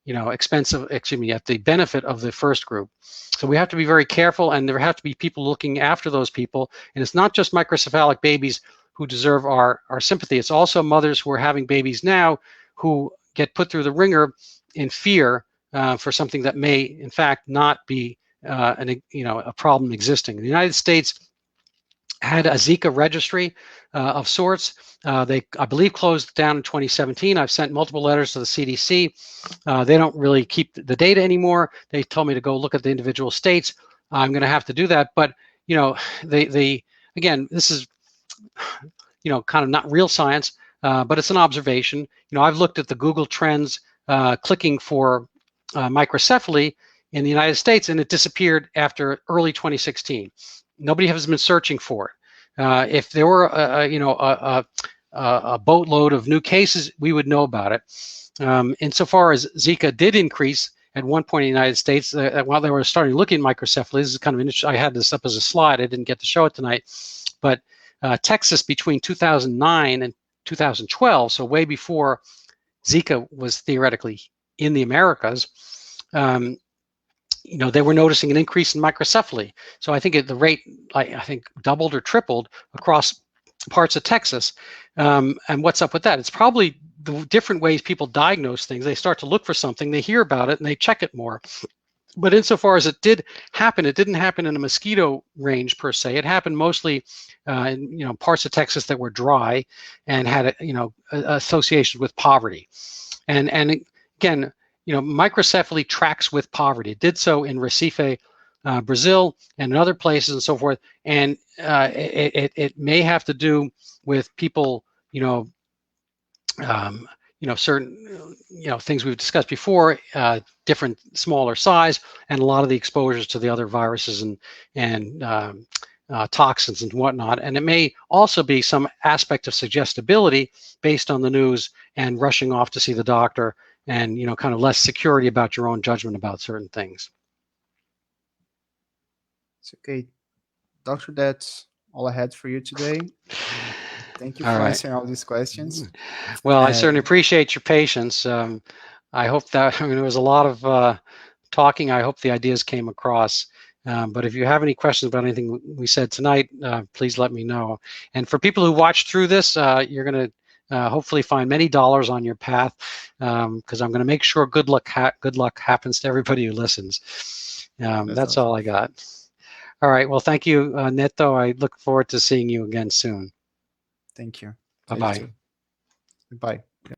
expense of, at the benefit of the first group. So we have to be very careful, and there have to be people looking after those people. And it's not just microcephalic babies who deserve our sympathy. It's also mothers who are having babies now who get put through the ringer in fear for something that may, in fact, not be a problem existing. The United States had a Zika registry of sorts. They, I believe, closed down in 2017. I've sent multiple letters to the CDC. They don't really keep the data anymore. They told me to go look at the individual states. I'm going to have to do that. But, again, this is, kind of not real science, but it's an observation. I've looked at the Google Trends clicking for microcephaly in the United States, and it disappeared after early 2016. Nobody has been searching for it. If there were a boatload of new cases, we would know about it. Insofar as Zika did increase at one point in the United States, while they were starting looking at microcephaly, this is kind of interesting. I had this up as a slide. I didn't get to show it tonight, but Texas between 2009 and 2012, so way before Zika was theoretically in the Americas, they were noticing an increase in microcephaly. So I think the rate, I think, doubled or tripled across parts of Texas. And what's up with that? It's probably the different ways people diagnose things. They start to look for something, they hear about it, and they check it more. But insofar as it did happen, it didn't happen in a mosquito range per se. It happened mostly in parts of Texas that were dry and had associations with poverty. And again, microcephaly tracks with poverty. It did so in Recife, Brazil, and in other places and so forth. And it may have to do with people, certain, things we've discussed before, different, smaller size, and a lot of the exposures to the other viruses and toxins and whatnot. And it may also be some aspect of suggestibility based on the news and rushing off to see the doctor, and kind of less security about your own judgment about certain things. It's okay, Doctor. That's all I had for you today. Thank you for answering all these questions. Well, I certainly appreciate your patience. I hope that there was a lot of talking. I hope the ideas came across. But if you have any questions about anything we said tonight, please let me know. And for people who watch through this, you're going to hopefully find many dollars on your path, because I'm going to make sure good luck happens to everybody who listens. That's all I got. All right. Well, thank you, Neto. I look forward to seeing you again soon. Thank you. Bye-bye. Bye.